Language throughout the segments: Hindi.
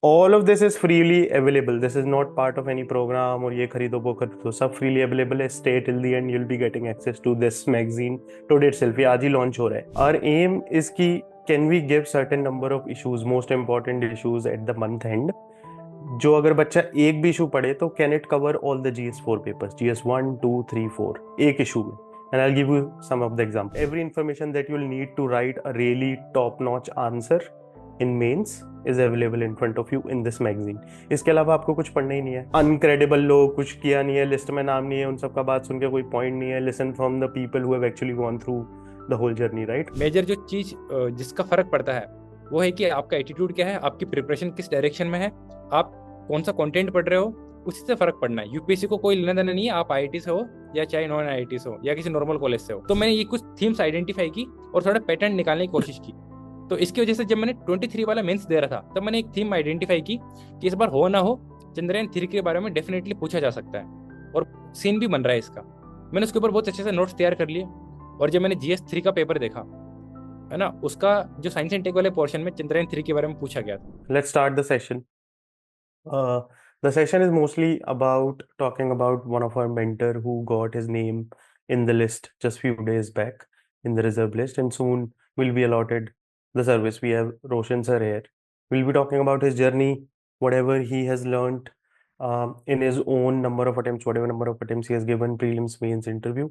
all of this is freely available. This is not part of any program or ये खरीदो वो खरीदो, सब freely available है. Stay till the end, you'll be getting access to this magazine today itself. ये आज ही launch हो रहा है. Our aim is कि can we give certain number of issues, most important issues at the month end, जो अगर बच्चा एक भी इशू पढ़े तो can it cover all the GS4 papers, GS1 2 3 4 एक इशू में. And I'll give you some of the example. Every information that you'll need to write a really top-notch answer in mains is available in front of you in this magazine. इसके अलावा आपको कुछ पढ़ना ही नहीं है. अनक्रेडिबल लोग, कुछ किया नहीं है, लिस्ट में नाम नहीं है, उन सबका बात सुन के कोई पॉइंट नहीं है. Listen from the people who have actually gone through the whole journey, right. Major जो चीज जिसका फर्क पड़ता है वो है कि आपका एटीट्यूड क्या है, आपकी प्रिपरेशन किस डायरेक्शन में है, आप कौन सा कंटेंट पढ़ रहे हो, उसी से फर्क पड़ना है. यूपीएससी को कोई लेना देना नहीं है, आप आईआईटी से हो या चाहे नॉन आईआईटी से हो या किसी नॉर्मल कॉलेज से हो. तो मैंने ये कुछ थीम्स आइडेंटिफाई की और थोड़ा पैटर्न निकालने की कोशिश की. तो इसकी वजह से जब मैंने 23 वाला मेंस दे रहा था तब मैंने एक थीम आइडेंटिफाई की कि इस बार हो ना हो चंद्रयान 3 के बारे में डेफिनेटली पूछा जा सकता है और सीन भी बन रहा है इसका. मैंने उसके ऊपर बहुत अच्छे से नोट्स तैयार कर लिए और जब मैंने GS3 का पेपर देखा है ना, उसका जो साइंस एंड टेक वाले पोर्शन में चंद्रयान 3 के बारे में पूछा गया था. Let's start the session. The session is mostly about talking about one of our mentor who got his name in the list just few days back in the reserve list, and soon will be allotted the service. We have Roshan sir here. We'll be talking about his journey, whatever he has learned in his own number of attempts, whatever number of attempts he has given prelims, mains, interview.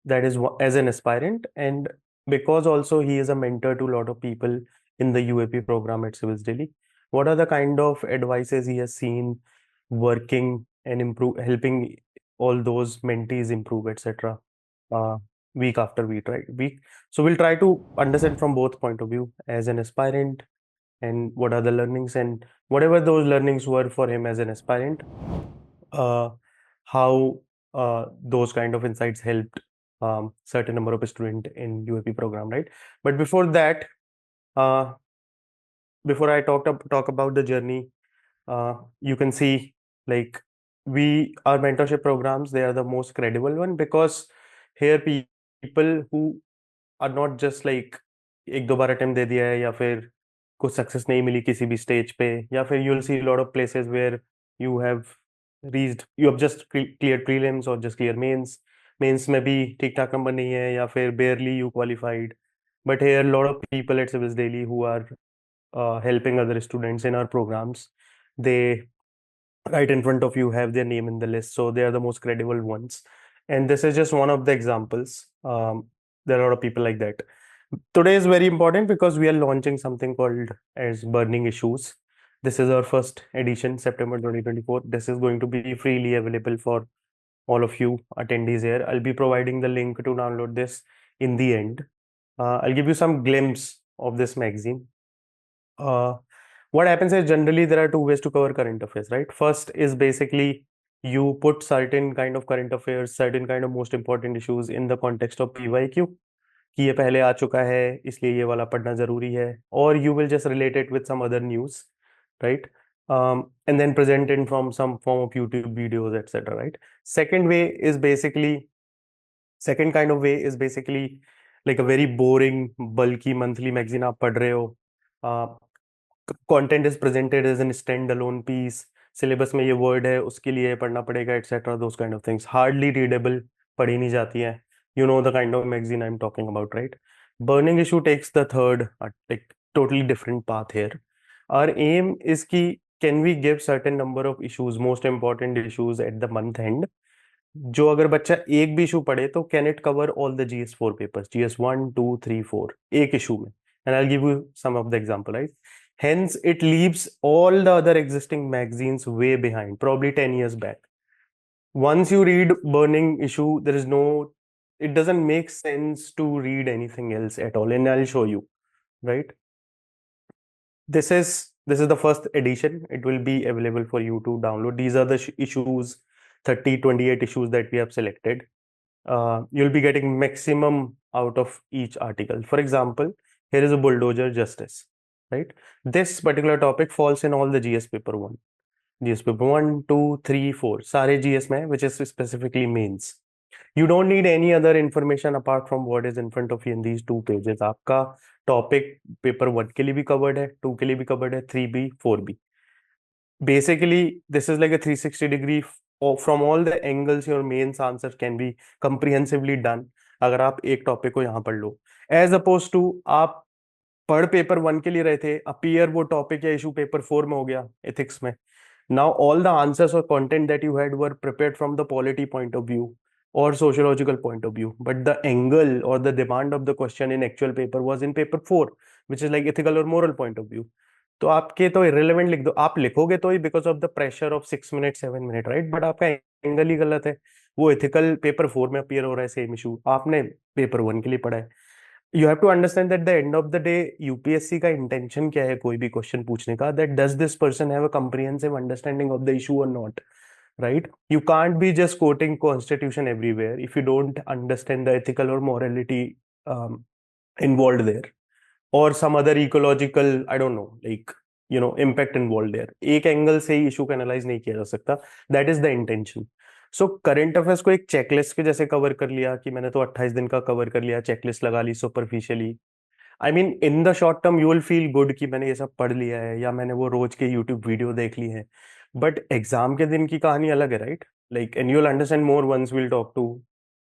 That is as an aspirant, and because also he is a mentor to a lot of people in the UAP program at Civils Delhi. What are the kind of advices he has seen working and improve, helping all those mentees improve, etc. Week after week, right? Week. So we'll try to understand from both point of view as an aspirant and what are the learnings and whatever those learnings were for him as an aspirant, how those kind of insights helped certain number of student in UAP program, right? But before that, before I talk about the journey, you can see like our mentorship programs, they are the most credible one because here people who are not just like एक दो बार अटेम्प्ट दे दिया है या फिर कुछ सक्सेस नहीं मिली किसी भी स्टेज पे, या फिर you will see lot of places where you have reached, you have just clear prelims और जस्ट क्लियर मेंस. मेंस में भी ठीक ठाक नंबर नहीं है या फिर barely you qualified. But here lot of people at Civils Daily who are helping other students in our programs, they right in front of you have their name in the list, so they are the most credible ones. And this is just one of the examples. There are a lot of people like that. Today is very important because we are launching something called as Burning Issues. This is our first edition, September 2024. This is going to be freely available for all of you attendees here. I'll be providing the link to download this in the end. I'll give you some glimpse of this magazine. What happens is generally there are two ways to cover current affairs, right? First is basically you put certain kind of current affairs, certain kind of most important issues in the context of PYQ, कि ये पहले आ चुका है इसलिए ये वाला पढ़ना जरूरी है, or you will just relate it with some other news, right? And then present it from some form of YouTube videos, etc., right? Second kind of way is basically like a very boring bulky monthly magazine आप पढ़ रहे हो. Content is presented as an stand alone piece, syllabus में ये वर्ड है उसके लिए पढ़ना पड़ेगा etcetera, those kind of things hardly readable, पढ़ी नहीं जाती हैं. You know the kind of magazine I am talking about, right? Burning issue takes the third like totally different path here. Our aim is कि can we give certain number of issues, most important issues at the month end, जो अगर बच्चा एक भी इशू पढ़े तो can it cover all the GS4 papers, GS1 2 3 4 एक इशू में. And I give you some of the example, right? Hence, it leaves all the other existing magazines way behind, probably 10 years back. Once you read Burning Issue, it doesn't make sense to read anything else at all. And I'll show you, right? This is the first edition. It will be available for you to download. These are the issues, 30, 28 issues that we have selected. You'll be getting maximum out of each article. For example, here is a bulldozer justice, right? This particular topic falls in all the GS paper 1. GS paper 1, 2, 3, 4. सारे GS में, which is specifically mains. You don't need any other information apart from what is in front of you in these two pages. आपका टॉपिक पेपर 1 के लिए भी कवर्ड है, 2 के लिए भी कवर्ड है, 3 भी 4 भी. basically this is like a 360 degree from all the angles your main answer can be comprehensively done अगर आप एक टॉपिक को यहाँ पढ़ लो, एज अपोज टू आप पढ़ पेपर वन के लिए रहे थे, अपीयर वो टॉपिक या इशू पेपर फोर में हो गया एथिक्स में. Now all the answers or content that you had were prepared from the polity point of view or sociological point of view, but the angle or the demand of the question in actual paper was in paper 4, which is like ethical or moral point of view. तो आपके तो irrelevant लिख दो, आप लिखोगे तो ही because of the pressure of 6 minutes 7 minutes, right? But आपका एंगल ही गलत है. वो एथिकल पेपर 4 में अपीयर हो रहा है सेम इशू, आपने पेपर 1 के लिए पढ़ा है. You have to understand that the end of the day UPSC का इंटेंशन क्या है कोई भी क्वेश्चन पूछने का, that does this person have a comprehensive understanding of the issue और not, right? You can't be just quoting constitution everywhere if you don't understand the ethical or morality um, involved there, or some other ecological, I don't know, like impact involved there. एक एंगल से ही इशू को एनालाइज नहीं किया जा सकता. That is the intention. So current affairs को एक चेकलिस्ट के जैसे कवर कर लिया कि मैंने तो 28 दिन का कवर कर लिया, चेकलिस्ट लगा ली superficially. I mean in the short term you will feel good कि मैंने ये सब पढ़ लिया है या मैंने वो रोज के यूट्यूब वीडियो देख ली है. बट एग्जाम के दिन की कहानी अलग है, right? Like and you will understand more once will talk to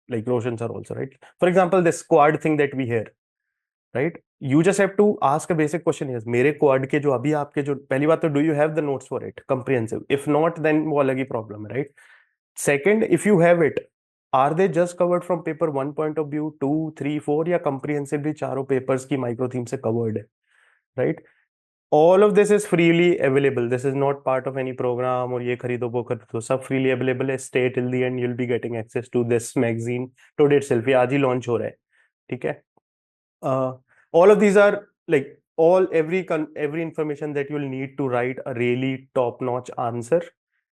like Roshan sir also, right? For example, this quad thing that we hear, right? You just have to ask a basic question. Yes, मेरे क्वाड के जो अभी आपके जो पहली बात तो do you have the notes for it comprehensive? If not then वो अलग ही प्रॉब्लम है, right? Second, if you have it, are they just covered from paper one point of view, two three four, या कंप्रीहेंसिवली चारों पेपर्स की माइक्रो थीम से कवर्ड है, right? All of this is freely available. This is not part of any program और ये खरीदो वो खरीदो, सब फ्रीली अवेलेबल है. Stay till the end, you will be getting access to this magazine today itself. ये आज ही लॉन्च हो रहा है, ठीक है? All of these are like every information that you'll need to write a really top-notch answer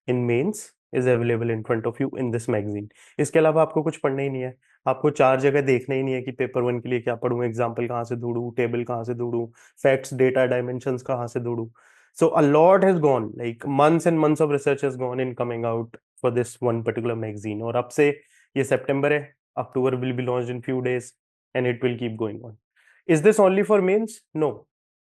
in mains is available in front of you in this magazine. इसके अलावा आपको कुछ पढ़ना ही नहीं है, आपको चार जगह देखना ही नहीं है कि पेपर वन के लिए क्या पढ़ूं, एग्जाम्पल कहाँ से ढूंढूं, टेबल कहाँ से ढूंढूं, फैक्ट्स डेटा डायमेंशंस कहाँ से ढूंढूं. So a lot has gone, like months and months of research has gone in coming out for this one particular magazine. और अब से ये सितंबर है, अक्टूबर will be launched in few days and it will keep going on. Is this only for mains? No.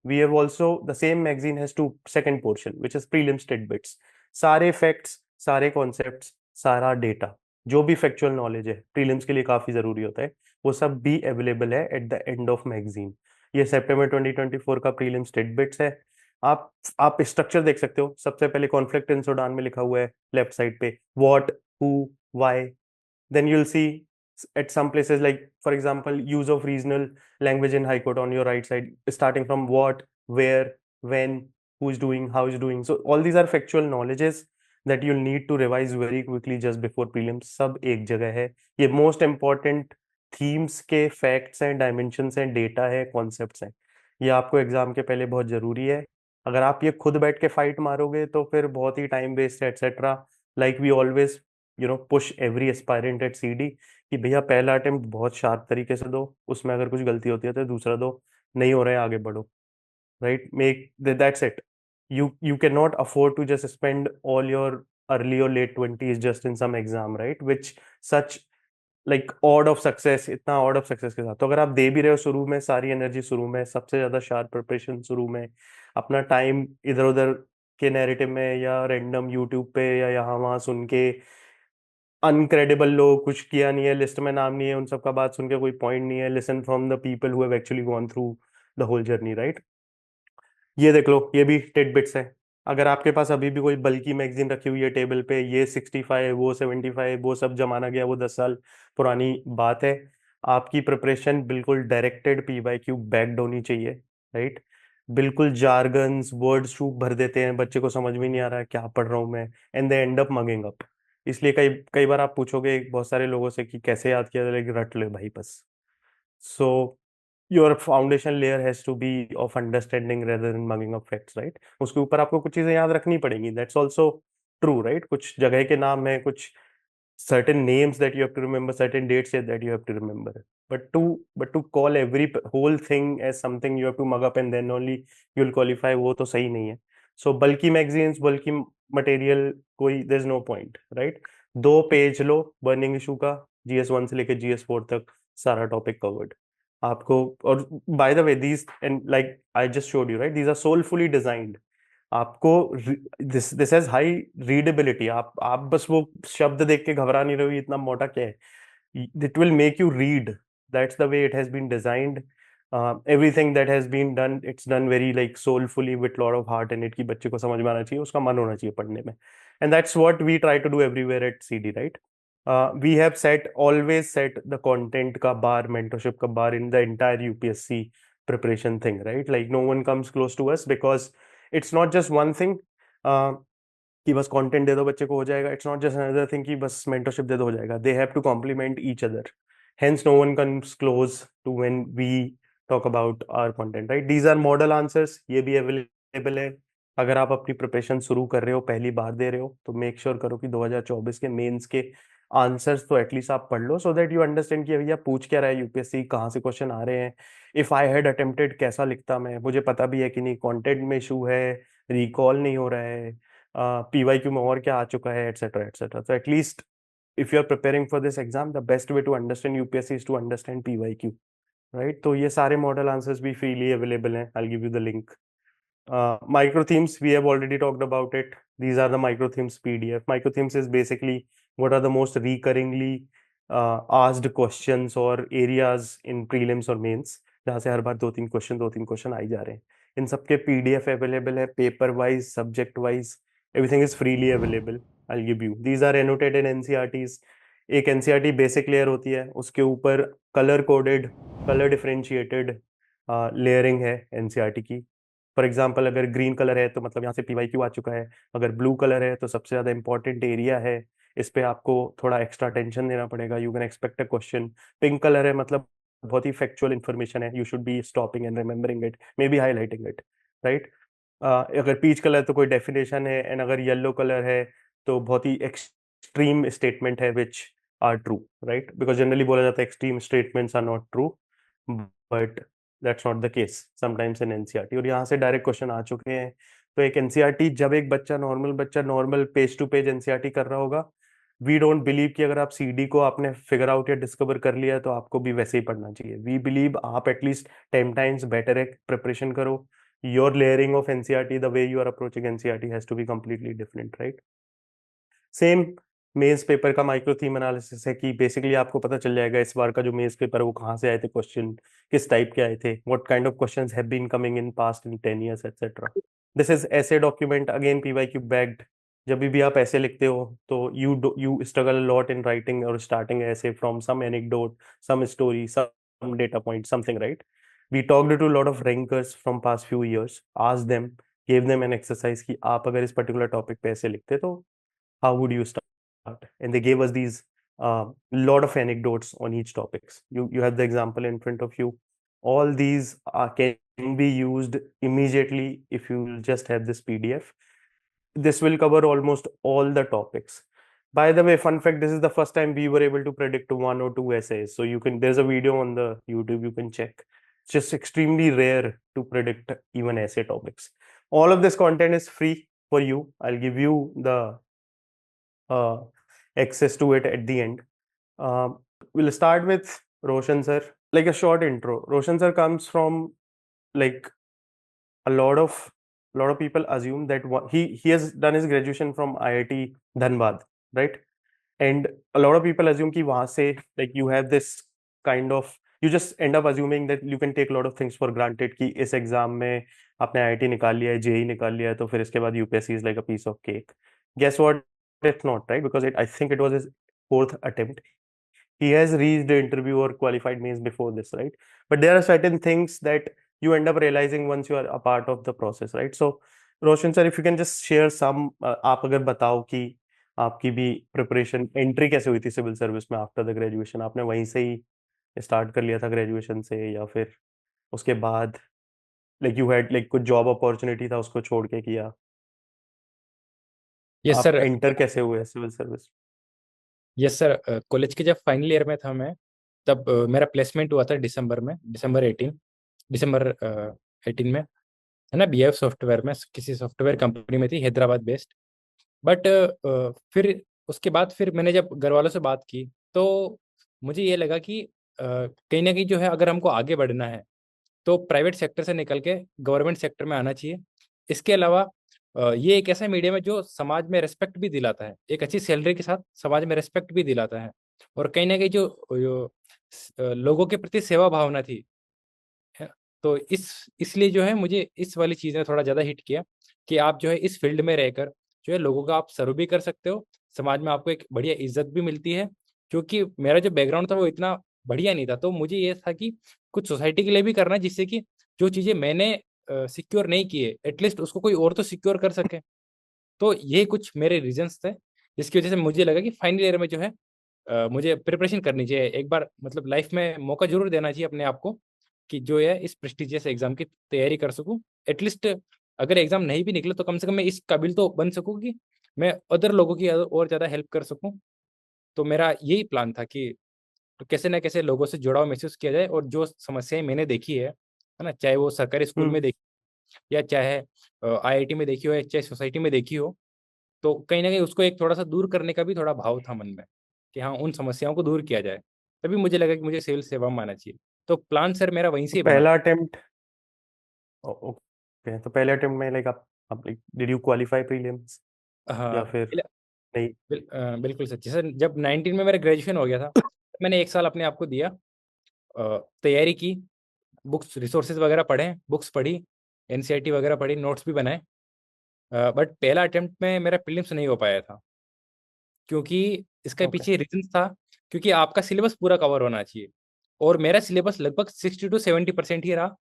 We have also, the same magazine has two second portion, which is prelims tidbits. सारे facts, सारे concepts, सारा data, जो भी factual knowledge है prelims के लिए काफी जरूरी होता है, वो सब भी available है at the end of magazine. ये सितंबर 2024 का prelims tidbits है. आप स्ट्रक्चर देख सकते हो. सबसे पहले कॉन्फ्लिक्ट इन सूडान में लिखा हुआ है लेफ्ट साइड पे, what, who, why. Then you'll see at some places, like for example, use of regional language in high court on your right side, starting from what, where, when, who is doing, how is doing. So all these are factual knowledges that you'll need to revise very quickly just before prelims. सब एक जगह है. ये most important themes के facts हैं, dimensions हैं, data है, concepts हैं. ये आपको एग्जाम के पहले बहुत जरूरी है. अगर आप ये खुद बैठ के फाइट मारोगे तो फिर बहुत ही टाइम वेस्ट है, etcetera. Like we always push every aspirant at CD कि भैया पहला अटेम्प्ट बहुत शार्प तरीके से दो, उसमें अगर कुछ गलती होती है तो दूसरा दो, नहीं हो रहा है आगे बढ़ो, right? Make that's it. You can not afford to just spend all your early और late twenties just in some exam, right? Which such like odd of success, इतना ऑड ऑफ सक्सेस के साथ. तो अगर आप दे भी रहे हो शुरू में सारी एनर्जी, शुरू में सबसे ज्यादा शार्प प्रिपरेशन, शुरू में अपना टाइम इधर उधर के नैरेटिव में या रैंडम यूट्यूब पे या यहाँ वहाँ सुन के, अनक्रेडिबल लोग, कुछ किया नहीं है, लिस्ट में नाम नहीं है, उन सबका बात सुन के कोई पॉइंट नहीं है. Listen from the people who have actually gone through the whole journey, right? ये देख लो, ये भी टिडबिट्स है. अगर आपके पास अभी भी कोई बल्कि मैगजीन रखी हुई है टेबल पे, ये 65, वो 75, वो सब जमाना गया, वो 10 साल पुरानी बात है. आपकी प्रिपरेशन बिल्कुल directed P by Q backed होनी चाहिए, राइट? बिल्कुल जार्गन्स वर्ड्स शूप भर देते हैं, बच्चे को समझ में नहीं आ रहा है क्या पढ़ रहा हूँ मैं, and they and up mugging up. इसलिए कई कई बार आप पूछोगे बहुत सारे लोगों से कि कैसे याद किया, लाइक रट ले भाई बस. So your foundation layer has to be of understanding rather than mugging up facts, right? उसके ऊपर आपको कुछ चीजें याद रखनी पड़ेंगी, दैट्स ऑल्सो ट्रू, राइट? कुछ जगह के नाम है, कुछ certain names that you have to remember, certain dates that you have to remember. But to call every whole thing as something you have to mug up and then only you'll qualify, वो तो सही नहीं है. So bulky magazines, bulky material, कोई there's no point, right? 2 page लो बर्निंग इशू का, GS1 से लेके GS4 तक सारा टॉपिक कवर्ड आपको. और by the way, these and like I just showed you, right, these are soulfully designed आपको दिस हैज हाई रीडेबिलिटी। आप बस वो शब्द देख के घबरा नहीं रहे हो, ये इतना मोटा क्या है। It will make you read. That's the way it has been designed. Everything that has been done, it's done very like soulfully with lot of heart in it, कि बच्चे को समझ में आना चाहिए, उसका मन होना चाहिए पढ़ने में। And that's what we try to do everywhere at CD, right? We have always set the content का bar, mentorship का bar in the entire UPSC preparation thing, right? Like no one comes close to us because it's not just one thing. Uh, कि बस कंटेंट दे दो बच्चे को हो जाएगा। It's not just another thing कि बस मेंटरशिप दे दो हो जाएगा। They have to complement each other. Hence no one comes close to when we talk about our content, right? These are model answers, ये भी अवेलेबल है। अगर आप अपनी प्रिपरेशन शुरू कर रहे हो, पहली बार दे रहे हो, तो मेक श्योर करो कि 2024 के मेंस के आंसर्स तो एटलीस्ट आप पढ़ लो, सो दैट यू अंडरस्टैंड कि भैया पूछ क्या रहा है यूपीएससी, कहाँ से क्वेश्चन आ रहे हैं। इफ आई हैड अटेम्प्टेड कैसा लिखता मैं, मुझे पता भी है कि नहीं, कंटेंट में इशू है, रिकॉल नहीं हो रहा है, पीवाईक्यू में और क्या आ चुका है, एटसेट्रा एटसेट्रा। तो at least if you are preparing for this exam, the best way to understand UPSC is to understand PYQ, right? तो ये सारे मॉडल आंसर्स भी फ्रीली अवेलेबल हैं। I give you the link. Micro themes, we have already talked about it. These are the micro themes PDF. Micro themes is basically what are the most recurringly asked questions or areas in prelims or mains, जहाँ से हर बार दो तीन क्वेश्चन आ ही जा रहे हैं। इन सबके पीडीएफ अवेलेबल है, paper wise, subject wise, everything is freely available. I give you, these are annotated NCERTs. एक एनसीईआरटी बेसिक लेयर होती है, उसके ऊपर colour coded, colour differentiated layering है एनसीईआरटी की। फॉर एग्जाम्पल, अगर ग्रीन कलर है तो मतलब यहाँ से पीवाईक्यू आ चुका है। अगर ब्लू कलर है तो सबसे ज्यादा इंपॉर्टेंट एरिया है, इस पे आपको थोड़ा एक्स्ट्रा टेंशन देना पड़ेगा, you can expect a question. Pink colour है मतलब बहुत ही फैक्चुअल इन्फॉर्मेशन है, you should be stopping and remembering it, may be highlighting it, right? अगर पीच कलर तो कोई डेफिनेशन है, एंड अगर येलो कलर है तो बहुत ही एक्सट्रीम स्टेटमेंट है which are true, right? Because generally बोला जाता है extreme statements are not true, but that's not the case sometimes in NCERT. और यहाँ से डायरेक्ट क्वेश्चन आ चुके हैं। तो एक एनसीईआरटी, जब एक बच्चा normal page to page NCERT कर रहा होगा, वी डोंट बिलीव कि अगर आप सीडी को आपने फिगर आउट या डिस्कवर कर लिया तो आपको भी वैसे ही पढ़ना चाहिए। वी बिलीव आप एटलीस्ट 10 टाइम्स बेटर एक प्रिपरेशन करो। Your layering of NCERT, the way you are approaching NCERT has to be completely different, right? Same mains paper का माइक्रो थीम एनालिसिस है कि बेसिकली आपको पता चल जाएगा इस बार का जो मेंस पेपर है वो कहाँ से आए थे क्वेश्चन, किस टाइप के आए थे, what kind of questions have been coming in past in 10 years etcetera. This is ऐसे डॉक्यूमेंट, अगेन पीवाईक्यू बैक्ड। जब भी आप ऐसे लिखते हो तो you struggle lot in writing और स्टार्टिंग ऐसे from some anecdote, some story, some data point, something, right? We talked to a lot of rankers from past few years, asked them, gave them an exercise कि आप अगर इस पर्टिकुलर टॉपिक पे ऐसे लिखते तो how would you start? And they gave us these lot of anecdotes on each topics. You have the example in front of you. All these can be used immediately if you just have this PDF. This will cover almost all the topics. By the way, fun fact, this is the first time we were able to predict one or two essays. So you can, there's a video on the YouTube, you can check. It's just extremely rare to predict even essay topics. All of this content is free for you. I'll give you the uh, access to it at the end. We'll start with Roshan sir. Like a short intro. Roshan sir comes from, like, a lot of people assume that he has done his graduation from IIT Dhanbad, right? And a lot of people assume कि वहाँ से, like, you have this kind of, you just end up assuming that you can take a lot of things for granted कि इस एग्जाम में आपने आईआईटी निकाल लिया है, जेई निकाल लिया है, तो फिर इसके बाद UPSC is like a piece of cake. Guess what? It's not, right? Because I think it was his fourth attempt. He has reached the interview or qualified means before this, right? But there are certain things that you end up realizing once you are a part of the process, right? So Roshan sir, if you can just share some, आप अगर बताओ कि आपकी भी प्रिपरेशन एंट्री कैसे हुई थी सिविल सर्विस में आफ्टर द ग्रेजुएशन, आपने वहीं से ही स्टार्ट कर लिया था ग्रेजुएशन से, या फिर उसके बाद लाइक यू हैड लाइक कुछ जॉब अपॉर्चुनिटी था उसको छोड़ के किया, यस आप सर। एंटर कैसे हुए civil service? Yes sir, college के जब फाइनल ईयर में था मैं, तब मेरा प्लेसमेंट हुआ था दिसंबर में, दिसंबर 18 में, है ना, बीएफ सॉफ्टवेयर में, किसी सॉफ्टवेयर कंपनी में थी, हैदराबाद बेस्ड। बट फिर उसके बाद फिर मैंने जब घर वालों से बात की तो मुझे ये लगा कि कहीं ना कहीं जो है, अगर हमको आगे बढ़ना है तो प्राइवेट सेक्टर से निकल के गवर्नमेंट सेक्टर में आना चाहिए। इसके अलावा ये एक ऐसा मीडियम है जो समाज में रेस्पेक्ट भी दिलाता है, एक अच्छी सैलरी के साथ समाज में रेस्पेक्ट भी दिलाता है। और कहीं ना कहीं जो लोगों के प्रति सेवा भावना थी है। तो इसलिए जो है मुझे इस वाली चीज़ ने थोड़ा ज़्यादा हिट किया कि आप जो है इस फील्ड में रहकर जो है लोगों का आप सर्व भी कर सकते हो, समाज में आपको एक बढ़िया इज्जत भी मिलती है। क्योंकि मेरा जो बैकग्राउंड था वो इतना बढ़िया नहीं था, तो मुझे ये था कि कुछ सोसाइटी के लिए भी करना है, जिससे कि जो चीज़ें मैंने सिक्योर नहीं की है एटलीस्ट उसको कोई और तो सिक्योर कर सके। तो ये कुछ मेरे रीजंस थे जिसकी वजह से मुझे लगा कि फाइनल ईयर में जो है मुझे प्रिपरेशन करनी चाहिए, एक बार मतलब लाइफ में मौका जरूर देना चाहिए अपने आप को कि जो है इस प्रेस्टिजियस एग्जाम की तैयारी कर सकूं। एटलीस्ट अगर एग्जाम नहीं भी निकले तो कम से कम मैं इस काबिल तो बन सकूं कि मैं अदर लोगों की और ज़्यादा हेल्प कर सकूं। तो मेरा यही प्लान था कि कैसे ना कैसे लोगों से जुड़ाव महसूस किया जाए, और जो समस्याएं मैंने देखी है ना, चाहे वो सरकारी स्कूल में हम्म। देखी या चाहे आईआईटी में देखी हो या चाहे सोसाइटी में देखी हो, तो कहीं ना कहीं उसको एक थोड़ा सा दूर करने का भी थोड़ा भाव था मन में कि हाँ उन समस्याओं को दूर किया जाए। तभी मुझे लगा कि मुझे सिविल सेवा में आना चाहिए। तो प्लान सर मेरा वहीं तो से ही बना। पहला अटेम्प्ट, ओके, तो पहले अटेम्प्ट में लाइक आप डिड यू क्वालिफाई प्रीलिम्स हाँ या फिर नहीं? बिल्कुल सच्ची सर, जब 19 में मेरा ग्रेजुएशन हो गया था मैंने एक साल अपने आप को दिया, तैयारी की, बुक्स रिसोर्सेज वगैरह पढ़े, बुक्स पढ़ी, एनसीईआरटी वगैरह पढ़ी, नोट्स भी बनाए। बट पहला अटेम्प्ट में मेरा प्रीलिम्स नहीं हो पाया था, क्योंकि इसके ओके। पीछे रीजन था क्योंकि आपका सिलेबस पूरा कवर होना चाहिए, और मेरा सिलेबस लगभग 60 to 70% ही रहा।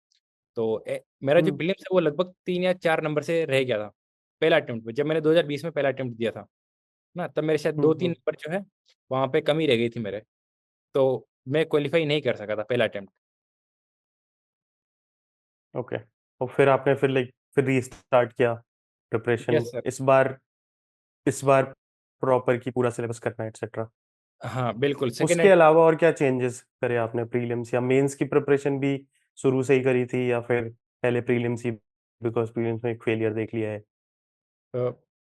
तो मेरा जो हम्म। प्रीलिम्स है वो लगभग 3 या 4 नंबर से रह गया था पहला अटेम्प्ट में, जब मैंने 2020 में पहला अटेम्प्ट दिया था ना, तब मेरे शायद 2-3 नंबर जो है वहाँ पे कमी रह गई थी मेरे। तो मैं क्वालिफाई नहीं कर सका था पहला अटेम्प्ट। ओके। और फिर आपने फिर रीस्टार्ट किया प्रिपरेशन यस सर। इस बार प्रॉपर की पूरा सिलेबस करना है एक्सेट्रा। हाँ बिल्कुल उसके सेकेंड। अलावा और क्या चेंजेस करे आपने? प्रीलिम्स या मेंस की प्रिपरेशन भी शुरू से ही करी थी, या फिर पहले प्रीलिम्स ही बिकॉज प्रीलिम्स में एक फेलियर देख लिया है?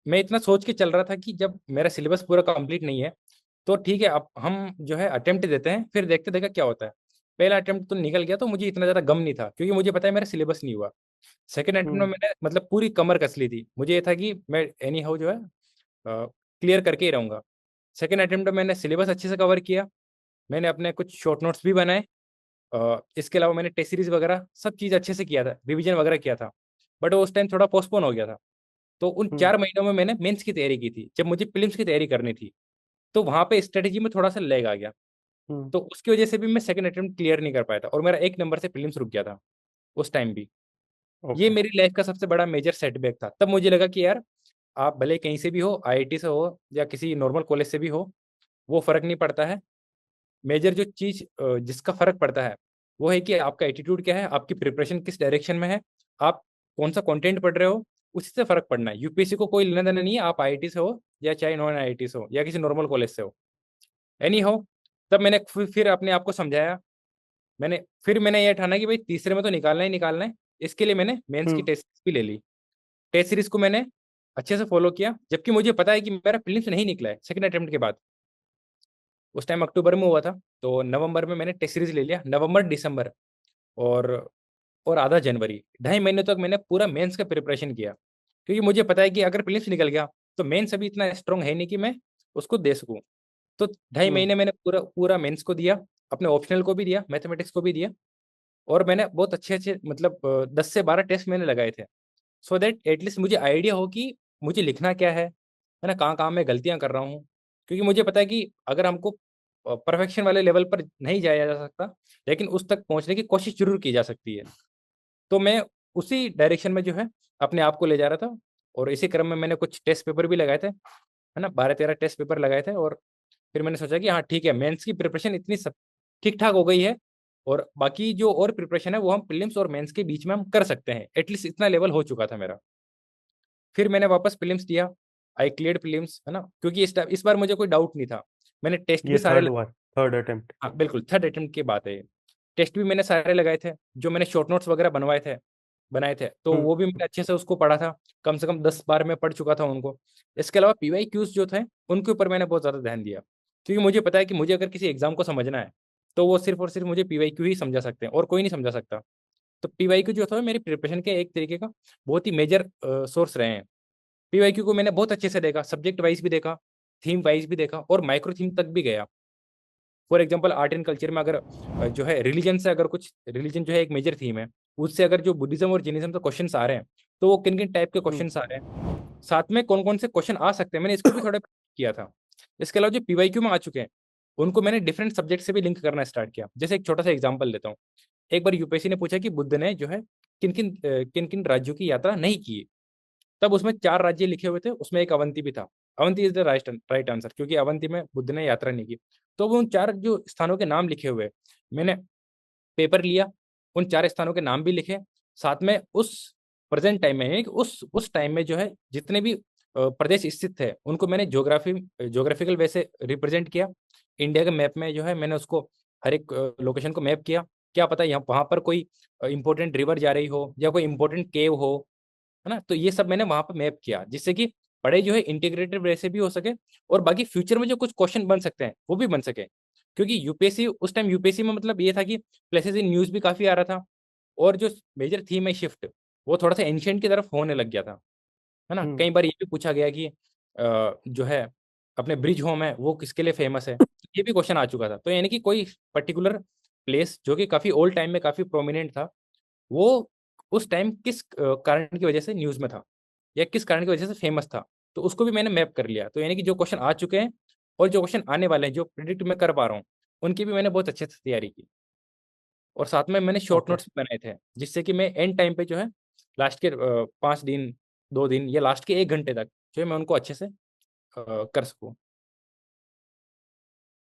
मैं इतना सोच के चल रहा था कि जब मेरा सिलेबस पूरा कंप्लीट नहीं है तो ठीक है, अब हम जो है अटेम्प्ट देते हैं फिर देखते देखा क्या होता है। पहला अटेम्प्ट तो निकल गया तो मुझे इतना ज़्यादा गम नहीं था, क्योंकि मुझे पता है मेरा सिलेबस नहीं हुआ। सेकेंड अटेम्प्ट में हम्म। मैंने मतलब पूरी कमर कस ली थी, मुझे ये था कि मैं एनी हाउ जो है क्लियर करके ही रहूंगा। सेकेंड अटेम्प्ट में मैंने सिलेबस अच्छे से कवर किया, मैंने अपने कुछ शॉर्ट नोट्स भी बनाए, इसके अलावा मैंने टेस्ट सीरीज वगैरह सब चीज़ अच्छे से किया था, रिवीजन वगैरह किया था। बट वो उस टाइम थोड़ा पोस्टपोन हो गया था। तो उन हम्म। 4 महीनों में मैंने मेंस की तैयारी की थी, जब मुझे प्रीलिम्स की तैयारी करनी थी तो वहाँ पे स्ट्रेटेजी में थोड़ा सा लैग आ गया। हम्म। तो उसकी वजह से भी मैं सेकंड अटेम्प्ट क्लियर नहीं कर पाया था, और मेरा 1 नंबर से प्रीलिम्स रुक गया था उस टाइम भी। ये ओके। मेरी लाइफ का सबसे बड़ा मेजर सेटबैक था। तब मुझे लगा कि यार आप भले कहीं से भी हो, आईआईटी से हो या किसी नॉर्मल कॉलेज से भी हो, वो फर्क नहीं पड़ता है। मेजर जो चीज जिसका फर्क पड़ता है वो है कि आपका एटीट्यूड क्या है, आपकी प्रिपरेशन किस डायरेक्शन में है, आप कौन सा कंटेंट पढ़ रहे हो, उसी से फर्क पड़ना है। यूपीएससी को कोई लेना देना नहीं है, आप आईआईटी से हो या चाहे नॉन आईआईटी से हो या किसी नॉर्मल कॉलेज से हो, एनी हो। तब मैंने फिर अपने आप को समझाया, मैंने ये ठाना कि भाई तीसरे में तो निकालना ही निकालना है। इसके लिए मैंने मेंस की हम्म। टेस्ट भी ले ली। टेस्ट सीरीज को मैंने अच्छे से फॉलो किया, जबकि मुझे पता है कि मेरा प्रीलिम्स नहीं निकला है सेकंड अटेम्प्ट के बाद। उस टाइम अक्टूबर में हुआ था, तो नवंबर में मैंने टेस्ट सीरीज ले लिया, नवंबर दिसंबर और आधा जनवरी, 2.5 महीने तक मैंने पूरा मेंस का प्रिपरेशन किया। क्योंकि मुझे पता है कि अगर प्रीलिम्स निकल गया तो मेंस अभी इतना स्ट्रांग है नहीं कि मैं उसको दे सकूं। तो 2.5 महीने मैंने पूरा पूरा मेंस को दिया, अपने ऑप्शनल को भी दिया, मैथमेटिक्स को भी दिया, और मैंने बहुत अच्छे अच्छे मतलब 10 से 12 टेस्ट मैंने लगाए थे, सो दैट एटलीस्ट मुझे आइडिया हो कि मुझे लिखना क्या है ना, कहाँ कहाँ मैं गलतियाँ कर रहा हूँ। क्योंकि मुझे पता है कि अगर हमको परफेक्शन वाले लेवल पर नहीं जाया जा सकता, लेकिन उस तक पहुँचने की कोशिश जरूर की जा सकती है। तो मैं उसी डायरेक्शन में जो है अपने आप को ले जा रहा था, और इसी क्रम में मैंने कुछ टेस्ट पेपर भी लगाए थे, है ना, 12-13 टेस्ट पेपर लगाए थे। और फिर मैंने सोचा कि हाँ ठीक है, मेंस की प्रिपरेशन इतनी सब ठीक ठाक हो गई है, और बाकी जो और प्रिपरेशन है वो हम प्रीलिम्स और मेंस के बीच में हम कर सकते हैं, एटलीस्ट इतना लेवल हो चुका था मेरा। फिर मैंने वापस प्रीलिम्स दिया, आई क्लियर्ड प्रीलिम्स, है ना, क्योंकि इस बार मुझे कोई डाउट नहीं था। मैंने टेस्ट भी ये सारे, थर्ड अटेम्प्ट? हाँ बिल्कुल थर्ड अटेम्प्ट की बात है ये। टेस्ट भी मैंने सारे लगाए थे, जो मैंने शॉर्ट नोट्स वगैरह बनाए थे तो हम्म। वो भी मैंने अच्छे से उसको पढ़ा था, कम से कम 10 बार में पढ़ चुका था उनको। इसके अलावा पीवाई क्यूज जो थे उनके ऊपर मैंने बहुत ज़्यादा ध्यान दिया, क्योंकि मुझे पता है कि मुझे अगर किसी एग्जाम को समझना है तो वो सिर्फ और सिर्फ मुझे पीवाई क्यू ही समझा सकते हैं और कोई नहीं समझा सकता। तो पीवाई क्यू जो था मेरी प्रिपरेशन के एक तरीके का बहुत ही मेजर सोर्स रहे हैं। पीवाईक्यू को मैंने बहुत अच्छे से देखा, सब्जेक्ट वाइज भी देखा, थीम वाइज भी देखा और माइक्रो थीम तक भी गया। For example art and culture में अगर जो है रिलीजन से, अगर कुछ रिलीजन जो है एक मेजर थीम है, उससे अगर जो बुद्धिज्म और जैनिज्म से क्वेश्चन आ रहे हैं, तो वो किन किन टाइप के क्वेश्चन आ रहे हैं, साथ में कौन कौन से क्वेश्चन आ सकते हैं, मैंने इसको भी थोड़ा किया था। इसके अलावा जो पीवाईक्यू में आ चुके हैं, उनको मैंने डिफरेंट सब्जेक्ट से भी लिंक करना स्टार्ट किया। जैसे एक छोटा सा एग्जाम्पल देता हूँ। एक बार यूपीएससी ने पूछा कि बुद्ध ने जो है किन किन राज्यों की यात्रा नहीं की। तब उसमें 4 राज्य लिखे हुए थे, उसमें एक अवंती भी था। Avanti is the right answer, क्योंकि अवंती में बुद्ध ने यात्रा नहीं की। तो वो उन 4 जो स्थानों के नाम लिखे हुए, मैंने पेपर लिया, उन 4 स्थानों के नाम भी लिखे, साथ में उस प्रेजेंट टाइम में, यानी कि उस टाइम में जो है जितने भी प्रदेश स्थित थे, उनको मैंने ज्योग्राफिकल वे से रिप्रेजेंट किया। इंडिया के मैप में जो है मैंने उसको हर एक लोकेशन को मैप किया। क्या पता यहाँ वहाँ पर कोई इंपॉर्टेंट रिवर जा रही हो या कोई इंपॉर्टेंट केव हो, है ना। तो ये सब मैंने वहां पर मैप किया, जिससे कि पढ़ाई जो है इंटीग्रेटेड वे से भी हो सके और बाकी फ्यूचर में जो कुछ क्वेश्चन बन सकते हैं वो भी बन सके। क्योंकि यूपीएससी उस टाइम, यूपीएससी में मतलब ये था कि प्लेसेस इन न्यूज भी काफी आ रहा था, और जो मेजर थीम है शिफ्ट, वो थोड़ा सा एंशियंट की तरफ होने लग गया था, है ना। कई बार ये भी पूछा गया कि जो है अपने ब्रिज होम है वो किसके लिए फेमस है, ये भी क्वेश्चन आ चुका था। तो यानी कि कोई पर्टिकुलर प्लेस जो कि काफी ओल्ड टाइम में काफी प्रोमिनेंट था, वो उस टाइम किस कारण की वजह से न्यूज में था या किस कारण की वजह से फेमस था, तो उसको भी मैंने मैप कर लिया। तो यानी कि जो क्वेश्चन आ चुके हैं और जो क्वेश्चन आने वाले हैं, जो प्रिडिक्ट मैं कर पा रहा हूँ, उनकी भी मैंने बहुत अच्छे से तैयारी की। और साथ में मैंने शॉर्ट ओके। नोट्स बनाए थे, जिससे कि मैं एंड टाइम पे जो है लास्ट के 5 दिन, 2 दिन या लास्ट के 1 घंटे तक जो है मैं उनको अच्छे से कर सकूँ।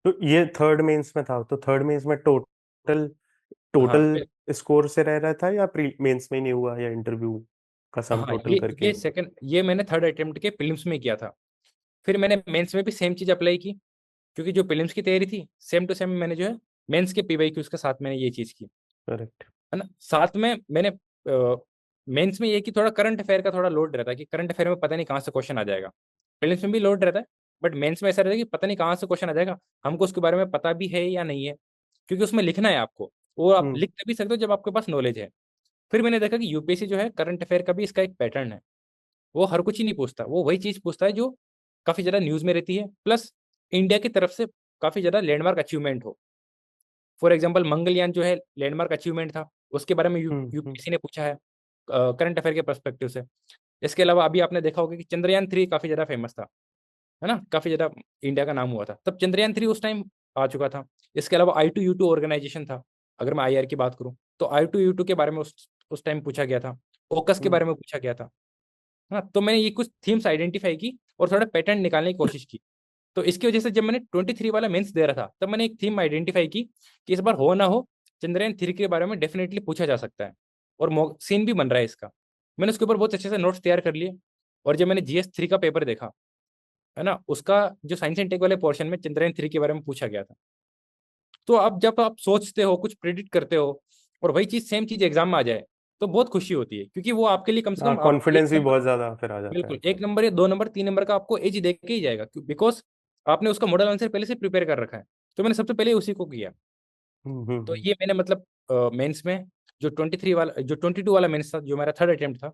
तो ये थर्ड मेंस में था, तो थर्ड मेंस में टोटल हाँ टोटल स्कोर से रह रहा था, या प्री मेंस में नहीं हुआ, या इंटरव्यू का सम हाँ, टोटल करके? ये मैंने थर्ड अटेम्प्ट के प्रीलिम्स में किया था। फिर मैंने मेंस में भी सेम चीज़ अप्लाई की, क्योंकि जो प्रीलिम्स की तैयारी थी सेम टू सेम मैंने जो है मेंस के पीवाईक्यूज के साथ मैंने ये चीज़ की, करेक्ट। है ना। साथ में मैंने मेंस में ये कि थोड़ा करंट अफेयर का थोड़ा लोड रहता है, कि करंट अफेयर में पता नहीं कहाँ से क्वेश्चन आ जाएगा। प्रीलिम्स में भी लोड रहता है, बट मेंस में ऐसा रहता है कि पता नहीं कहाँ से क्वेश्चन आ जाएगा, हमको उसके बारे में पता भी है या नहीं है, क्योंकि उसमें लिखना है आपको, और आप हम्म लिख भी सकते हो जब आपके पास नॉलेज है। फिर मैंने देखा कि यूपीएससी जो है करंट अफेयर का भी इसका एक पैटर्न है, वो हर कुछ ही नहीं पूछता, वो वही चीज़ पूछता है जो काफ़ी ज़्यादा न्यूज़ में रहती है, प्लस इंडिया की तरफ से काफ़ी ज़्यादा लैंडमार्क अचीवमेंट हो। फॉर एग्जांपल मंगलयान जो है लैंडमार्क अचीवमेंट था, उसके बारे में हम्म। यूपीएससी ने पूछा है करंट अफेयर के पर्सपेक्टिव से। इसके अलावा अभी आपने देखा होगा कि चंद्रयान 3 काफ़ी ज़्यादा फेमस था, है ना, काफ़ी ज़्यादा इंडिया का नाम हुआ था, तब चंद्रयान 3 उस टाइम आ चुका था। इसके अलावा I2U2 ऑर्गेनाइजेशन था, अगर मैं आईआर की बात करूँ, तो I2U2 के बारे में उस टाइम पूछा गया था, ओकस के हम्म। बारे में पूछा गया था। हाँ, तो मैंने ये कुछ थीम्स आइडेंटिफाई की और थोड़ा पैटर्न निकालने की कोशिश की। तो इसकी वजह से जब मैंने 23 वाला मेंस दे रहा था, तब मैंने एक थीम आइडेंटिफाई की कि इस बार हो ना हो, चंद्रयान 3 के बारे में डेफिनेटली पूछा जा सकता है, और सीन भी बन रहा है इसका। मैंने उसके ऊपर बहुत अच्छे से नोट्स तैयार कर लिए। और जब मैंने GS 3 का पेपर देखा, है ना, उसका जो साइंस एंड टेक वाले पोर्शन में चंद्रयान 3 के बारे में पूछा गया था। तो अब जब आप सोचते हो, कुछ प्रिडिक्ट करते हो, और वही चीज सेम चीज एग्जाम में आ जाए, तो बहुत खुशी होती है, क्योंकि वो आपके लिए कम से हाँ, कम आप एक कॉन्फिडेंस भी नंबर, बहुत ज्यादा फिर आ जाता बिल्कुल है। 1 नंबर या 2 नंबर 3 नंबर का आपको एज दे के ही जाएगा, बिकॉज आपने उसका मॉडल आंसर पहले से प्रिपेयर कर रखा है। तो मैंने सबसे पहले उसी को किया। तो हम्म। ये मैंने मतलब मेंस में जो 22 वाला मेंस था, जो मेरा थर्ड अटेम्प्ट था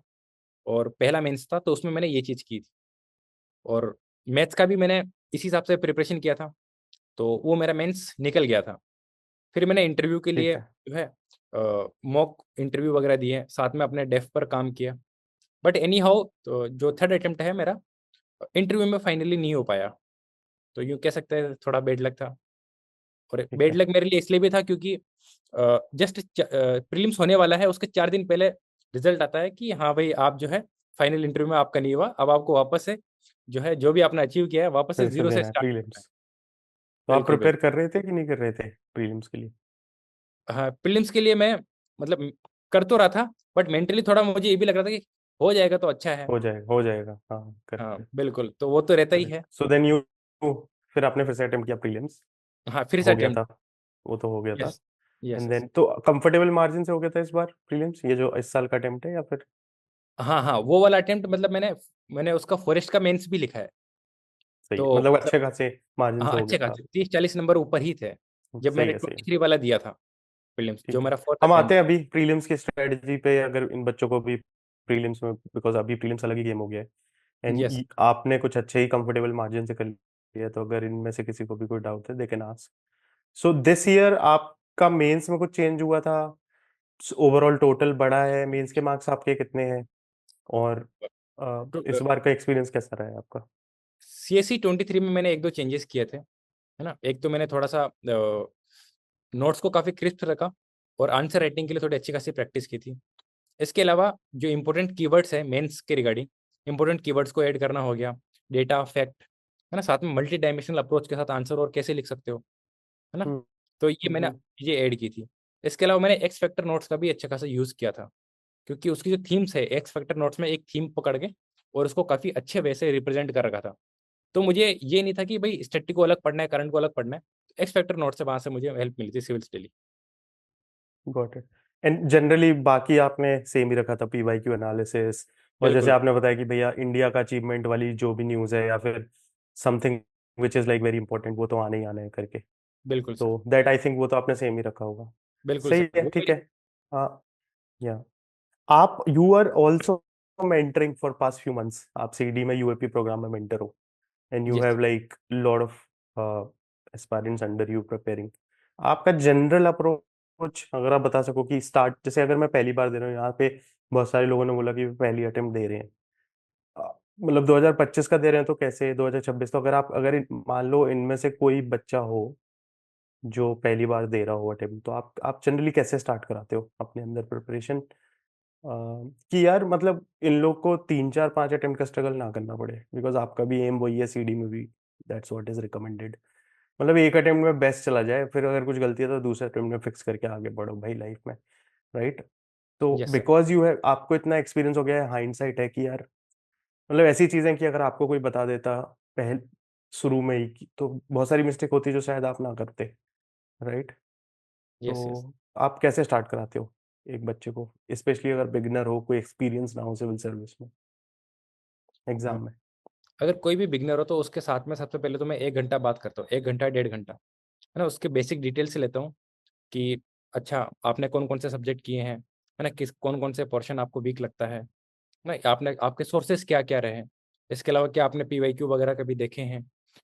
और पहला मेंस था, तो उसमें मैंने ये चीज़ की थी। और मैथ्स का भी मैंने इसी हिसाब से प्रिपरेशन किया था, तो वो मेरा मेंस निकल गया था। फिर मैंने इंटरव्यू के ठीक लिए है। जो है मॉक इंटरव्यू वगैरह दिए, साथ में अपने डेफ पर काम किया। बट एनी हाउ, तो जो थर्ड अटेम्प्ट है मेरा, इंटरव्यू में फाइनली नहीं हो पाया। तो यूँ कह सकते हैं थोड़ा बेड लक था। और ठीक बेड है। लक मेरे लिए इसलिए भी था क्योंकि जस्ट प्रीलिम्स होने वाला है, उसके 4 दिन पहले रिजल्ट आता है कि हाँ भाई, आप जो है फाइनल इंटरव्यू में आपका नहीं हुआ, अब आपको वापस से जो है जो भी आपने अचीव किया है वापस से फिर से जीरो से देना है स्टार्ट करना है। प्रीलिम्स। तो आप बिल्कुल प्रिपेयर बिल्कुल। कर रहे थे कि नहीं कर रहे थे प्रीलिम्स के लिए? हाँ, प्रीलिम्स के लिए मैं मतलब कर तो रहा था, बट मेंटली थोड़ा मुझे ये भी लग रहा था कि हो जाएगा तो अच्छा है। हो जाएगा, हो जाएगा, हाँ। हाँ करेक्ट। बिल्कुल, तो वो तो रहता ही करेक्ट। है। सो देन यू, फिर आपने फिर से अटेम्प्ट किया प्रीलिम्स? हाँ, फिर से हो गया था, अटेम्प्ट। वो तो हो गया था। Yes yes and yes. Then तो कंफर्टेबल मार्जिन से हो गया था इस बार प्रीलिम्स, ये जो इस साल का अटेम्प्ट है, या फिर? हाँ हाँ, वो वाला अटेम्प्ट मतलब मैंने उसका फॉरेस्ट का मेंस भी लिखा है। सही है, तो मतलब मतलब अच्छे खासे मार्जिन हाँ, से हो अच्छे गया था। खासे 30-40 नंबर ऊपर ही थे जब सही मैंने है, सही है। 23 वाला दिया था प्रीलिम्स, जो ठीक है। मेरा फोर्थ हम अटेम्प्ट। आते हैं अभी प्रीलिम्स की स्ट्रेटजी पे, अगर इन बच्चों को भी प्रीलिम्स में, बिकॉज अभी प्रीलिम्स अलग ही गेम हो गया है। And yes. आपने कुछ अच्छे ही कंफर्टेबल मार्जिन से कर लिया, तो अगर इनमें से किसी को भी कोई डाउट है they can ask. So this year आपका मेंस में कुछ चेंज हुआ था? ओवरऑल टोटल बढ़ा है? मेंस के मार्क्स आपके कितने हैं? और इस बार का एक्सपीरियंस कैसा रहा है आपका? CSE 23 में मैंने एक दो चेंजेस किए थे, है ना। एक तो मैंने थोड़ा सा नोट्स को काफ़ी क्रिस्प रखा और आंसर राइटिंग के लिए थोड़ी अच्छी खासी प्रैक्टिस की थी। इसके अलावा जो इंपॉर्टेंट कीवर्ड्स है मेंस के रिगार्डिंग, इंपॉर्टेंट कीवर्ड्स को ऐड करना हो गया, डेटा फैक्ट, है ना, साथ में मल्टी डायमेंशनल अप्रोच के साथ आंसर और कैसे लिख सकते हो, है ना। हम्म। तो ये मैंने हम्म। चीज़ें ऐड की थी। इसके अलावा मैंने एक्स फैक्टर नोट्स का भी अच्छा खासा यूज़ किया था, क्योंकि उसकी जो थीम्स है एक्स फैक्टर नोट्स में एक थीम पकड़ के और उसको काफ़ी अच्छे वे से रिप्रेजेंट कर रखा था। तो मुझे ये नहीं था कि भाई स्टैटिक को अलग पढ़ना है, करंट को अलग पढ़ना है। एक्स फैक्टर नोट से वहाँ से मुझे हेल्प मिली थी civils daily. Got it. And generally बाकी आपने सेम ही रखा था, पीवाईक्यू एनालिसिस, और जैसे बिल्कुल, आपने बताया कि भैया इंडिया का अचीवमेंट वाली जो भी न्यूज़ है या फिर something which is like very important, वो तो आने ही आना है करके। बिल्कुल सर। तो दैट आई थिंक वो तो आपने सेम ही रखा होगा। बिल्कुल सही सर, है, वो ठीक मेरी। है। हाँ। या आप you are also mentoring for past few months, आप सीडी में यूएपी प्रोग्राम में मेंटर हो, and you yes. Have like lot of aspirants under you preparing. आपका जनरल अप्रोच अगर आप बता सको कि स्टार्ट, जैसे अगर मैं पहली बार दे रहा हूँ यहाँ पे, बहुत सारे लोगों ने बोला कि वो पहली अटेम्प्ट दे रहे हैं, मतलब 2025 का दे रहे हैं तो कैसे 2026? तो अगर आप, अगर मान लो इनमें से कोई बच्चा हो जो पहली बार दे रहा हो अटेम्प्ट, तो आप जनरली कैसे स्टार्ट कराते हो अपने अंदर प्रिपरेशन, कि यार मतलब इन लोग को 3 4 5 अटेम्प्ट का स्ट्रगल ना करना पड़े, बिकॉज आपका भी एम वही है सीडी में भी, दैट्स व्हाट इज रिकमेंडेड। मतलब एक अटेम्प्ट में बेस्ट चला जाए, फिर अगर कुछ गलती है तो दूसरे अटेम्प्ट में फिक्स करके आगे बढ़ो भाई लाइफ में, राइट? तो यस सर। बिकॉज यू है, आपको इतना एक्सपीरियंस हो गया है, हाइंडसाइट है कि यार मतलब ऐसी चीजें कि अगर आपको कोई बता देता पहले शुरू में ही तो बहुत सारी मिस्टेक होती जो शायद आप ना करते, राइट? Yes yes. तो आप कैसे स्टार्ट कराते हो एक बच्चे को, स्पेशली अगर बिगिनर हो, कोई एक्सपीरियंस ना हो सिविल सर्विस में, हाँ, एग्जाम में? अगर कोई भी बिगनर हो तो उसके साथ में सबसे पहले तो मैं 1 घंटा बात करता हूँ, 1 घंटा 1.5 घंटा, है ना। उसके बेसिक डिटेल से लेता हूँ कि अच्छा आपने कौन कौन से सब्जेक्ट किए हैं, है ना, किस कौन कौन से पोर्शन आपको वीक लगता है ना, आपने आपके सोर्सेज क्या क्या रहे हैं। इसके अलावा क्या आपने PYQ वगैरह कभी देखे हैं,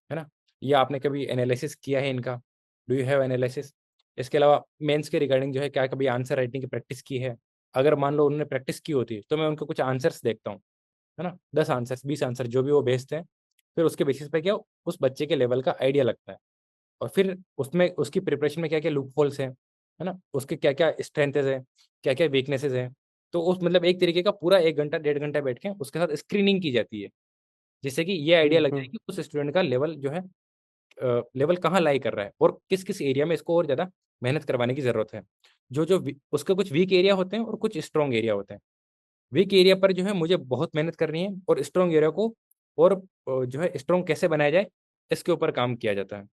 है ना, या आपने कभी एनालिसिस किया है इनका, डू यू हैव एनालिसिस। इसके अलावा मेंस के रिगार्डिंग जो है क्या कभी आंसर राइटिंग की प्रैक्टिस की है। अगर मान लो उन्होंने प्रैक्टिस की होती है तो मैं उनको कुछ आंसर्स देखता हूँ, है ना, 10 आंसर्स 20 आंसर जो भी वो भेजते हैं। फिर उसके बेसिस पे क्या उस बच्चे के लेवल का आइडिया लगता है, और फिर उसमें उसकी प्रिपरेशन में क्या क्या लूप होल्स हैं, है ना, उसके क्या क्या स्ट्रेंथेज है, क्या क्या वीकनेसेस हैं। तो उस मतलब एक तरीके का पूरा 1 घंटा 1.5 घंटा बैठ के उसके साथ स्क्रीनिंग की जाती है, जिससे कि ये आइडिया लग जाए हम्म। कि उस स्टूडेंट का लेवल जो है, लेवल कहाँ लाई कर रहा है और किस किस एरिया में इसको और ज़्यादा मेहनत करवाने की ज़रूरत है। उसके कुछ वीक एरिया होते हैं और कुछ स्ट्रॉन्ग एरिया होते हैं। वीक एरिया पर जो है मुझे बहुत मेहनत करनी है, और स्ट्रॉन्ग एरिया को और जो है स्ट्रॉन्ग कैसे बनाया जाए इसके ऊपर काम किया जाता है।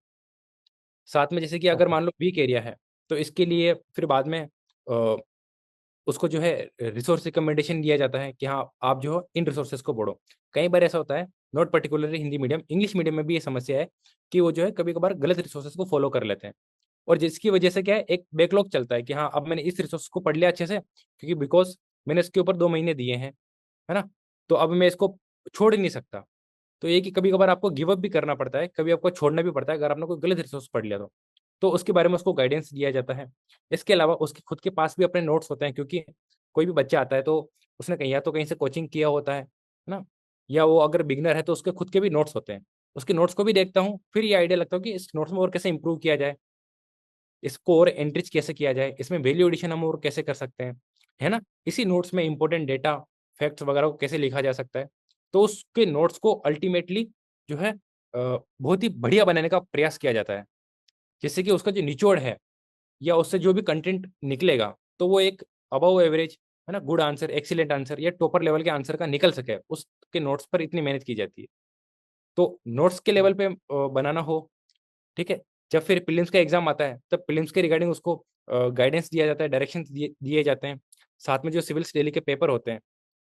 साथ में जैसे कि अगर ओके। मान लो वीक एरिया है तो इसके लिए फिर बाद में उसको जो है रिसोर्स रिकमेंडेशन दिया जाता है कि हाँ आप जो हो इन रिसोर्सेज को पढ़ो। कई बार ऐसा होता है, not particularly Hindi medium, English medium में भी ये समस्या है कि वो जो है कभी कभार गलत रिसोर्सेज को फॉलो कर लेते हैं, और जिसकी वजह से क्या है एक बैकलॉग चलता है कि हाँ अब मैंने इस रिसोर्स को पढ़ लिया अच्छे से, क्योंकि बिकॉज मैंने इसके ऊपर 2 महीने दिए हैं, है ना, तो अब मैं इसको छोड़ ही नहीं सकता। तो ये कि कभी कभार आपको गिव अप भी करना पड़ता है, कभी आपको छोड़ना भी पड़ता है अगर आपने कोई गलत रिसोर्स पढ़ लिया तो उसके बारे में उसको गाइडेंस दिया जाता है। इसके अलावा उसके खुद के पास भी अपने नोट्स होते हैं, क्योंकि कोई भी बच्चा आता है तो उसने कहीं या तो कहीं से कोचिंग किया होता है ना, या वो अगर बिगनर है तो उसके खुद के भी नोट्स होते हैं। उसके नोट्स को भी देखता हूँ, फिर ये आइडिया लगता है कि इस नोट्स में और कैसे इंप्रूव किया जाए, इसको और एंट्रीज कैसे किया जाए, इसमें वैल्यू एडिशन हम और कैसे कर सकते हैं, है ना, इसी नोट्स में इंपॉर्टेंट डेटा फैक्ट्स वगैरह को कैसे लिखा जा सकता है। तो उसके नोट्स को अल्टीमेटली जो है बहुत ही बढ़िया बनाने का प्रयास किया जाता है, जिससे कि उसका जो निचोड़ है या उससे जो भी कंटेंट निकलेगा तो वो एक अबव एवरेज, है ना, गुड आंसर, एक्सीलेंट आंसर या टॉपर लेवल के आंसर का निकल सके। उसके नोट्स पर इतनी मेहनत की जाती है। तो नोट्स के लेवल पे बनाना हो, ठीक है, जब फिर प्रीलिम्स का एग्जाम आता है तब प्रीलिम्स के रिगार्डिंग उसको गाइडेंस दिया जाता है, डायरेक्शन दिए जाते हैं। साथ में जो सिविल्स डेली के पेपर होते हैं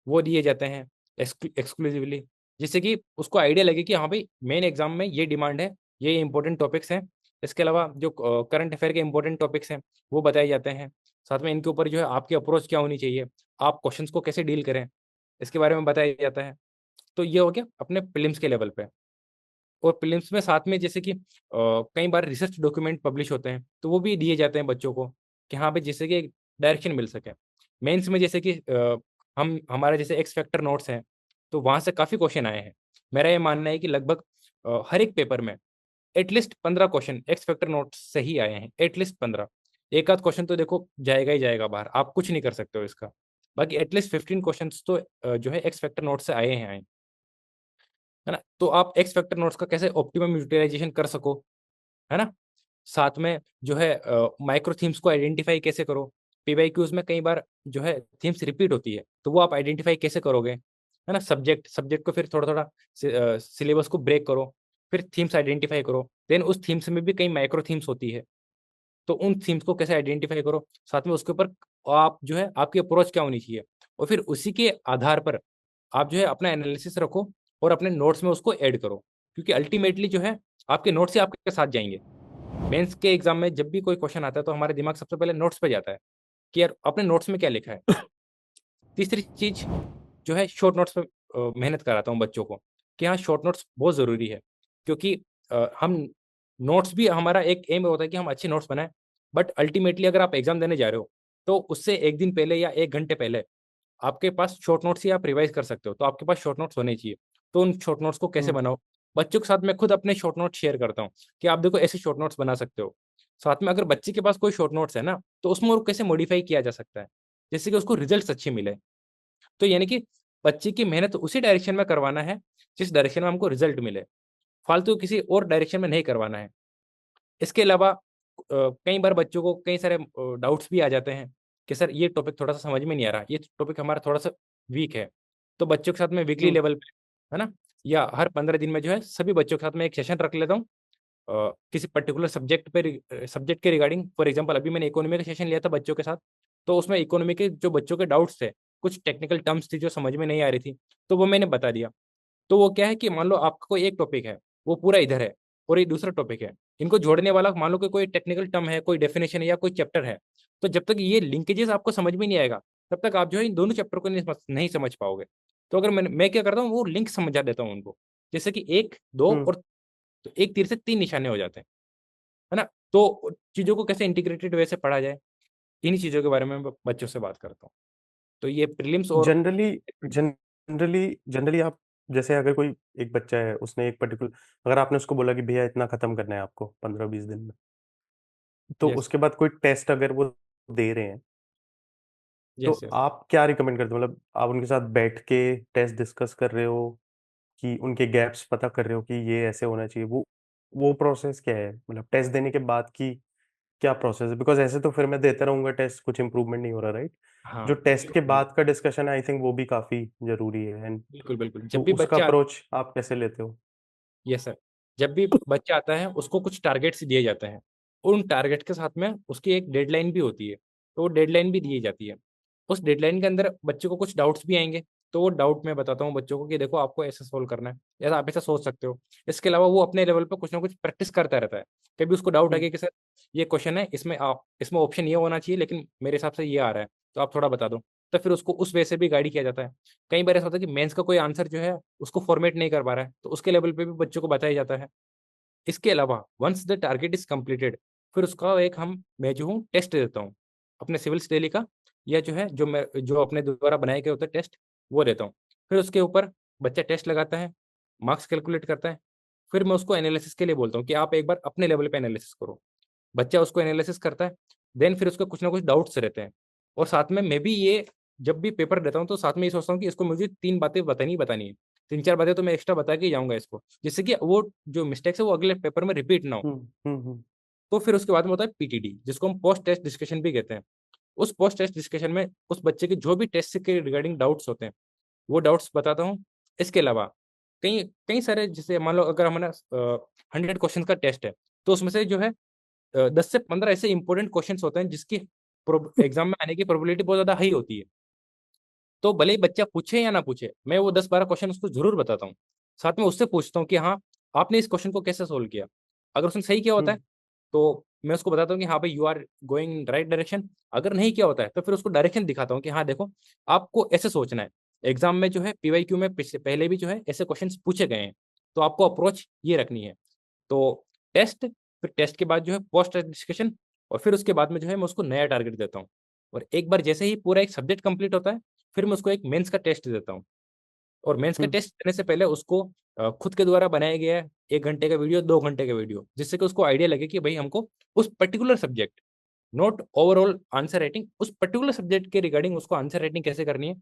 वो दिए जाते हैं एक्सक्लूसिवली, जिससे कि उसको आइडिया लगे कि हाँ भाई मेन एग्जाम में ये डिमांड है, ये इंपॉर्टेंट टॉपिक्स हैं। इसके अलावा जो करंट अफेयर के इंपॉर्टेंट टॉपिक्स हैं वो बताए जाते हैं। साथ में इनके ऊपर जो है आपकी अप्रोच क्या होनी चाहिए, आप क्वेश्चंस को कैसे डील करें, इसके बारे में बताया जाता है। तो ये हो गया अपने प्रीलिम्स के लेवल पे। और प्रीलिम्स में साथ में जैसे कि कई बार रिसर्च डॉक्यूमेंट पब्लिश होते हैं, तो वो भी दिए जाते हैं बच्चों को कि हाँ भाई, जिससे कि डायरेक्शन मिल सके। मेंस में जैसे कि हम हमारा जैसे एक्स फैक्टर नोट्स हैं, तो वहाँ से काफ़ी क्वेश्चन आए हैं। मेरा ये मानना है कि लगभग हर एक पेपर में at least 15 question x factor notes से ही आए हैं, एटलीस्ट 15। एक आध क्वेश्चन तो देखो जाएगा ही जाएगा बाहर, आप कुछ नहीं कर सकते हो इसका। बाकी एटलीस्ट 15 क्वेश्चन तो जो है एक्स फैक्टर नोट से आए हैं, आए, है ना। तो आप एक्स फैक्टर नोट्स का कैसे ऑप्टिमम यूटिलाइजेशन कर सको, है ना। साथ में जो है माइक्रो थीम्स को आइडेंटिफाई कैसे करो। पीवाईक्यूज में कई बार जो है थीम्स रिपीट होती है, तो वो आप आइडेंटिफाई कैसे करोगे, है ना। सब्जेक्ट सब्जेक्ट को फिर थोड़ा थोड़ा सिलेबस को ब्रेक करो, फिर थीम्स आइडेंटिफाई करो। देन उस थीम्स में भी कई माइक्रो थीम्स होती है, तो उन थीम्स को कैसे आइडेंटिफाई करो, साथ में उसके ऊपर आप जो है आपकी अप्रोच क्या होनी चाहिए, और फिर उसी के आधार पर आप जो है अपना एनालिसिस रखो और अपने नोट्स में उसको ऐड करो। क्योंकि अल्टीमेटली जो है आपके नोट्स ही आपके साथ जाएंगे। मेंस के एग्जाम में जब भी कोई क्वेश्चन आता है तो हमारे दिमाग सबसे पहले नोट्स पे जाता है कि यार अपने नोट्स में क्या लिखा है। तीसरी चीज जो है शॉर्ट नोट्स पे मेहनत कराता हूँ बच्चों को कि हाँ शॉर्ट नोट्स बहुत ज़रूरी है। क्योंकि हम नोट्स भी हमारा एक एम होता है कि हम अच्छे नोट्स बनाएं, बट अल्टीमेटली अगर आप एग्जाम देने जा रहे हो तो उससे एक दिन पहले या एक घंटे पहले आपके पास शॉर्ट नोट्स ही आप रिवाइज कर सकते हो, तो आपके पास शॉर्ट नोट्स होने चाहिए। तो उन शॉर्ट नोट्स को कैसे हम्म बनाओ, बच्चों के साथ मैं खुद अपने शॉर्ट नोट्स शेयर करता हूँ कि आप देखो ऐसे शॉर्ट नोट्स बना सकते हो। साथ में अगर बच्चे के पास कोई शॉर्ट नोट्स है ना, तो उसमें और कैसे मॉडिफाई किया जा सकता है जिससे कि उसको रिजल्ट्स अच्छे मिले। तो यानी कि बच्चे की मेहनत उसी डायरेक्शन में करवाना है जिस डायरेक्शन में हमको रिजल्ट मिले, फालतू किसी और डायरेक्शन में नहीं करवाना है। इसके अलावा कई बार बच्चों को कई सारे डाउट्स भी आ जाते हैं कि सर ये टॉपिक थोड़ा सा समझ में नहीं आ रहा, ये टॉपिक हमारा थोड़ा सा वीक है। तो बच्चों के साथ में वीकली हम्म लेवल पे, है ना, या हर 15 दिन में जो है सभी बच्चों के साथ में एक सेशन रख लेता हूँ किसी पर्टिकुलर सब्जेक्ट पे, सब्जेक्ट के रिगार्डिंग। फॉर एग्जांपल अभी मैंने इकोनॉमी का सेशन लिया था बच्चों के साथ, तो उसमें इकोनॉमी के जो बच्चों के डाउट्स थे, कुछ टेक्निकल टर्म्स थी जो समझ में नहीं आ रही थी, तो वो मैंने बता दिया। तो वो क्या है कि मान लो आपका कोई एक टॉपिक है, वो पूरा इधर है, और ये दूसरा टॉपिक है, इनको जोड़ने वाला मान लो कि कोई टेक्निकल टर्म है, कोई डेफिनेशन है या कोई चैप्टर है। तो जब तक ये लिंकेजेस आपको समझ में नहीं आएगा, तब तक आप जो है इन दोनों चैप्टर को नहीं समझ पाओगे। तो अगर मैं क्या करता हूँ, वो लिंक समझा देता हूँ उनको, जैसे कि एक दो हम्म और, तो एक तीर से तीन निशाने हो जाते हैं, है ना। तो चीजों को कैसे इंटीग्रेटेड वे से पढ़ा जाए, इन्हीं चीजों के बारे में मैं बच्चों से बात करता हूँ। तो ये प्रीलिम्स और जनरली जनरली जनरली आप, जैसे अगर कोई एक बच्चा है, उसने एक पर्टिकुलर, अगर आपने उसको बोला कि भैया इतना खत्म करना है आपको 15-20 दिन में, तो यस उसके बाद कोई टेस्ट अगर वो दे रहे हैं, तो यस यस। आप क्या रिकमेंड करते हो? मतलब आप उनके साथ बैठ के टेस्ट डिस्कस कर रहे हो, कि उनके गैप्स पता कर रहे हो कि ये ऐसे होना चाहिए, वो प्रोसेस क्या है? मतलब टेस्ट देने के बाद की क्या प्रोसेस है? बिकॉज ऐसे तो फिर मैं देता रहूंगा टेस्ट, कुछ इंप्रूवमेंट नहीं हो रहा, राइट? हाँ जो टेस्ट के बिल्कुल बाद का डिस्कशन है, आई थिंक वो भी काफी जरूरी है। एंड बिल्कुल बिल्कुल। तो जब भी उसका बच्चा, अप्रोच आप कैसे लेते हो? यस सर, जब भी बच्चा आता है उसको कुछ टारगेट्स दिए जाते हैं, उन टारगेट के साथ में उसकी एक डेडलाइन भी होती है, तो वो डेडलाइन भी दी जाती है। उस डेडलाइन के अंदर बच्चे को कुछ डाउट्स भी आएंगे, तो वो डाउट मैं बताता हूँ बच्चों को कि देखो आपको ऐसे सोल्व करना है, ऐसा आप ऐसा सोच सकते हो। इसके अलावा वो अपने लेवल पर कुछ ना कुछ प्रैक्टिस करता रहता है। कभी उसको डाउट आ हम्म गया कि सर ये क्वेश्चन है, इसमें आप इसमें ऑप्शन ये होना चाहिए लेकिन मेरे हिसाब से ये आ रहा है, तो आप थोड़ा बता दो। तो फिर उसको उस वे से भी गाइड किया जाता है। कई बार ऐसा होता है कि मेंस का कोई आंसर जो है उसको फॉर्मेट नहीं कर पा रहा है, तो उसके लेवल पे भी बच्चों को बताया जाता है। इसके अलावा once the target is completed, फिर उसका एक मैं जो हूँ टेस्ट देता हूँ अपने सिविल्स डेली का, या जो है जो अपने द्वारा बनाए गए होते हैं टेस्ट, वो देता हूँ। फिर उसके ऊपर बच्चा टेस्ट लगाता है, मार्क्स कैलकुलेट करता है। फिर मैं उसको एनालिसिस के लिए बोलता हूँ कि आप एक बार अपने लेवल पे एनालिसिस करो। बच्चा उसको एनालिसिस करता है। देन फिर उसके कुछ ना कुछ डाउट्स रहते हैं, और साथ में मैं भी ये जब भी पेपर देता हूँ तो साथ में ये सोचता हूँ कि इसको मुझे 3 बातें बतानी है। 3-4 बातें तो मैं एक्स्ट्रा बता के जाऊंगा इसको, जिससे कि वो जो मिस्टेक्स है वो अगले पेपर में रिपीट ना हो। हम्म। तो फिर उसके बाद में होता है पीटीडी, जिसको हम पोस्ट टेस्ट डिस्कशन भी कहते हैं। उस पोस्ट टेस्ट डिस्कशन में उस बच्चे के जो भी टेस्ट के रिगार्डिंग डाउट्स होते हैं, वो डाउट्स बताता हूँ। इसके अलावा कई कई सारे, जैसे मान लो अगर हमारा 100 क्वेश्चन का टेस्ट है, तो उसमें से जो है 10 से 15 ऐसे इंपॉर्टेंट क्वेश्चंस होते हैं जिसकी एग्जाम में आने की प्रोबेबिलिटी बहुत ज्यादा हाई होती है। तो भले ही बच्चा पूछे या ना पूछे, मैं वो 10-12 क्वेश्चन उसको जरूर बताता हूँ। साथ में उससे पूछता हूँ कि हाँ आपने इस क्वेश्चन को कैसे सोल्व किया। अगर उसने सही किया होता है हम्म तो मैं उसको बताता हूँ कि हाँ भाई you are going in right direction. अगर नहीं किया होता है तो फिर उसको डायरेक्शन दिखाता हूँ कि हाँ देखो आपको ऐसे सोचना है। एग्जाम में जो है पीवाईक्यू में पहले भी जो है ऐसे क्वेश्चंस पूछे गए हैं, तो आपको अप्रोच ये रखनी है। तो टेस्ट, फिर टेस्ट के बाद जो है पोस्ट डिस्कशन, और फिर उसके बाद में जो है मैं उसको नया टारगेट देता हूँ। और एक बार जैसे ही पूरा एक सब्जेक्ट कंप्लीट होता है, फिर मैं उसको एक मेंस का टेस्ट देता हूँ। और मेंस का हम्म। टेस्ट देने से पहले उसको खुद के द्वारा बनाया गया है 1 घंटे का वीडियो, 2 घंटे का वीडियो, जिससे कि उसको आइडिया लगे कि भाई हमको उस particular subject, not overall answer writing, उस पर्टिकुलर सब्जेक्ट के रिगार्डिंग उसको आंसर राइटिंग कैसे करनी है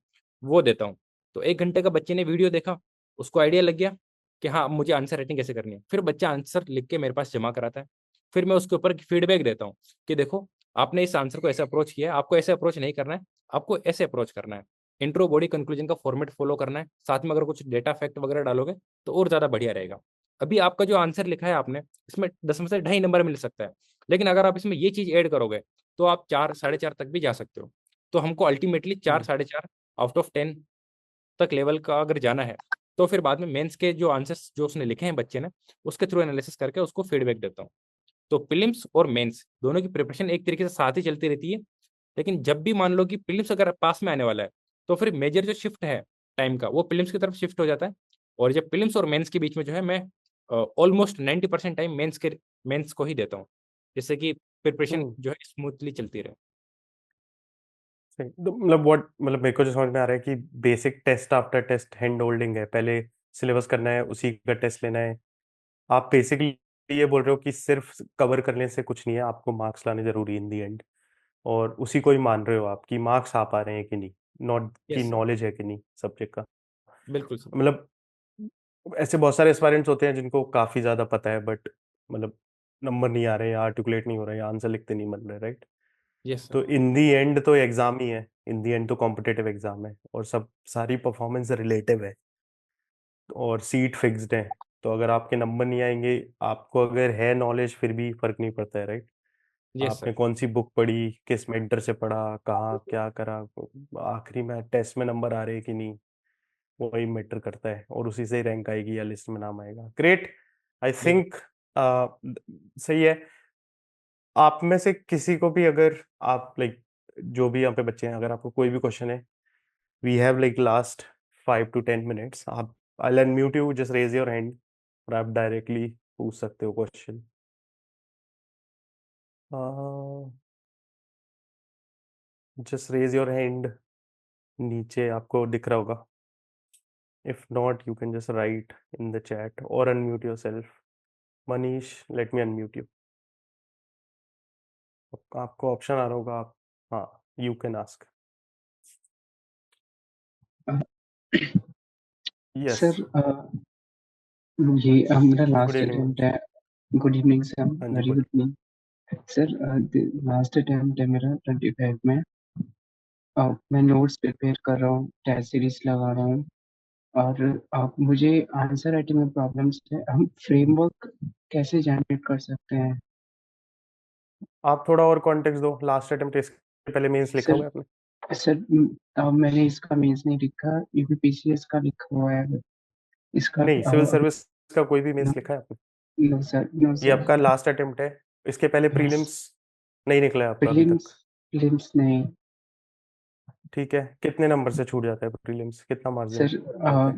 वो देता हूँ। तो 1 घंटे का बच्चे ने वीडियो देखा, उसको आइडिया लग गया कि हाँ मुझे आंसर राइटिंग कैसे करनी है, फिर बच्चा आंसर लिख के मेरे पास जमा कराता है। फिर मैं उसके ऊपर फीडबैक देता हूँ कि देखो आपने इस आंसर को ऐसे अप्रोच किया है, आपको ऐसे अप्रोच नहीं करना है, आपको ऐसे अप्रोच करना है। इंट्रो बॉडी कंक्लूजन का फॉर्मेट फॉलो करना है, साथ में अगर कुछ डेटा फैक्ट वगैरह डालोगे तो और ज़्यादा बढ़िया रहेगा। अभी आपका जो आंसर लिखा है आपने, इसमें 10 में से 2.5 नंबर मिल सकता है, लेकिन अगर आप इसमें ये चीज़ ऐड करोगे तो आप 4, 4.5 तक भी जा सकते हो। तो हमको अल्टीमेटली 4, हम्म। 4.5 आउट ऑफ 10 तक लेवल का अगर जाना है, तो फिर बाद में मेंस के जो आंसर्स जो उसने लिखे हैं बच्चे ने, उसके थ्रू एनालिसिस करके उसको फीडबैक देता हूँ। तो प्रीलिम्स और मेंस दोनों की प्रिपरेशन एक तरीके से साथ ही चलती रहती है। लेकिन जब भी मान लो कि प्रीलिम्स अगर पास में आने वाला है, तो फिर मेजर जो शिफ्ट है टाइम का, वो प्रीलिम्स की तरफ शिफ्ट हो जाता है। और जब प्रीलिम्स और मेंस के बीच में जो है मैं ऑलमोस्ट 90% टाइम मेंस को ही देता हूँ, जिससे कि प्रिपरेशन हम्म। जो है स्मूथली चलती रहे। सही। तो मतलब व्हाट, मतलब मेरे को जो समझ में आ रहा है कि basic test after test hand holding है, पहले सिलेबस करना है, उसी का टेस्ट लेना है। आप बेसिकली ये बोल रहे हो कि सिर्फ कवर करने से कुछ नहीं है, आपको मार्क्स लाने जरूरी इन दी एंड, और उसी को ही मान रहे हो आप कि मार्क्स आ पा रहे हैं कि नहीं, नॉट कि यस सर, नॉलेज है कि नहीं सब्जेक्ट का। बिल्कुल सर। मतलब ऐसे बहुत सारे एस्पायरेंट्स होते हैं जिनको काफी ज्यादा पता है, बट मतलब नंबर नहीं आ रहे, या आर्टिकुलेट नहीं हो रहे, या आंसर लिखते नहीं बन रहे, राइट? Yes sir. तो इन दी एंड तो एग्जाम ही है, इन दी एंड तो कॉम्पिटेटिव एग्जाम है, और सब सारी परफॉर्मेंस रिलेटिव है, और सीट फिक्स्ड है। तो अगर आपके नंबर नहीं आएंगे, आपको अगर है नॉलेज, फिर भी फर्क नहीं पड़ता है, राइट? यस आपने सर। कौन सी बुक पढ़ी, किस मेंटर से पढ़ा, कहाँ क्या करा, आखिरी में टेस्ट में नंबर आ रहे हैं कि नहीं, वही मैटर करता है, और उसी से ही रैंक आएगी या लिस्ट में नाम आएगा। ग्रेट। आई जी। थिंक सही है। आप में से किसी को भी अगर, आप लाइक, जो भी यहाँ पे बच्चे हैं, अगर आपको कोई भी क्वेश्चन है, we have like last 5 to 10 minutes। आप, I unmute you, just raise your hand, और आप डायरेक्टली पूछ सकते हो question. Just raise your hand, नीचे आपको दिख रहा होगा। If not, you can just write in the chat और unmute yourself. Manish, let me unmute you. आपको ऑप्शन आ रहा होगा, आप, हाँ, you can ask. Yes. Sir ये मेरा good last evening attempt Manish. है। गुड इवनिंग सर, हाँ जी, वेरी बोलिए। Good evening sir. Last attempt है मेरा 25 में। मैं नोट्स प्रिपेयर कर रहा हूँ, टेस्ट सीरीज लगा रहा हूँ, और मुझे आंसर राइटिंग में प्रॉब्लम्स है। हम फ्रेमवर्क कैसे जनरेट कर सकते हैं? आप थोड़ा और कॉन्टेक्स्ट दो, लास्ट अटेम्प्ट, इसके पहले मेंस लिखा सर हुआ है आपने? सर मैंने इसका मीन्स नहीं लिखा, यूपीपीसीएस का लिखा हुआ है इसका। नहीं, सिविल सर्विस का कोई भी मेंस लिखा है आपने? नो सर, नो ये सर। आपका लास्ट अटेम्प्ट है? इसके पहले प्रीलिम्स नहीं निकला है आपका अभी प्रीलिम्स, तक? प्रीलिम्स नहीं ठीक है, कितने नंबर से छूट जाता है प्रीलिम्स, कितना मार्जिन सर। रहता है?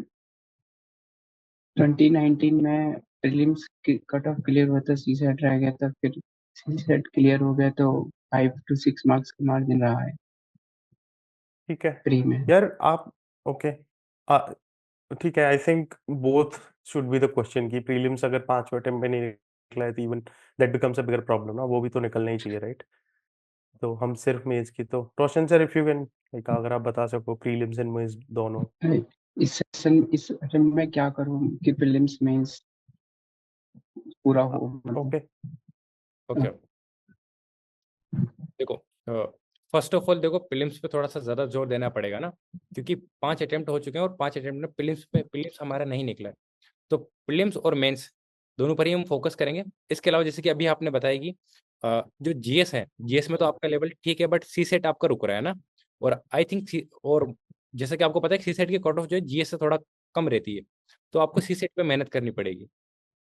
2019 में प्रीलिम्स कट ऑफ क्लियर हुआ था, सी सेट रह गया था, फिर सी सेट क्लियर हो गया, तो 5 to 6 मार्क्स का मार्जिन रहा है ठीक है प्री में। यार, आप, ओके, ठीक है। I think both should be the question की प्रीलिम्स अगर 5वें अटेम्प्ट में नहीं निकला है, तो even that becomes a bigger problem ना, वो भी तो निकलना ही चाहिए, राइट? तो हम सिर्फ मेंस की, तो Roshan sir, if you can, like, अगर आप बता सको प्रीलिम्स एंड मेंस दोनों। इस अटेम्प्ट में क्या करूं कि प्रीलिम्स मेंस पूरा हो, मतलब। ओके। ओके, देखो फर्स्ट ऑफ ऑल देखो प्रीलिम्स पे थोड़ा सा ज़्यादा जोर देना पड़ेगा ना, क्योंकि 5 अटेम्प्ट हो चुके हैं और 5 अटेम्प्ट में प्रीलिम्स हमारा नहीं निकला है। तो प्रीलिम्स और मेंस दोनों पर ही हम फोकस करेंगे। इसके अलावा जैसे कि अभी आपने बताया कि जो जीएस है, जीएस में तो आपका लेवल ठीक है, बट सी सेट आपका रुक रहा है ना। और आई थिंक और जैसे कि आपको पता है सी सेट की कट ऑफ जो है जीएस से थोड़ा कम रहती है, तो आपको सी सेट पे मेहनत करनी पड़ेगी,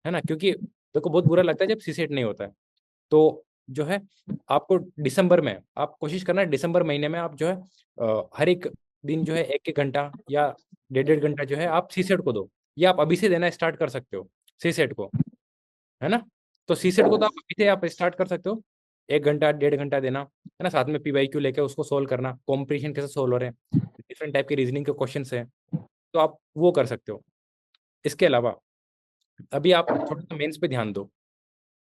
है ना, क्योंकि देखो बहुत बुरा लगता है जब सी सेट नहीं होता है। तो जो है आपको दिसंबर में आप कोशिश करना है, दिसंबर महीने में आप जो है हर एक दिन जो है 1-1 घंटा या 1.5 घंटा जो है आप सीसेट को दो, या आप अभी से देना स्टार्ट कर सकते हो सीसेट को, है ना। तो सीसेट को तो आप अभी से आप स्टार्ट कर सकते हो, 1 घंटा 1.5 घंटा देना, है ना। साथ में पीवाईक्यू लेके उसको सोल्व करना, कॉम्पिटिशन कैसे सोल्व हो रहे हैं, डिफरेंट टाइप के रीजनिंग के क्वेश्चन है, तो आप वो कर सकते हो। इसके अलावा अभी आप थोड़ा सा मेंस पे ध्यान दो,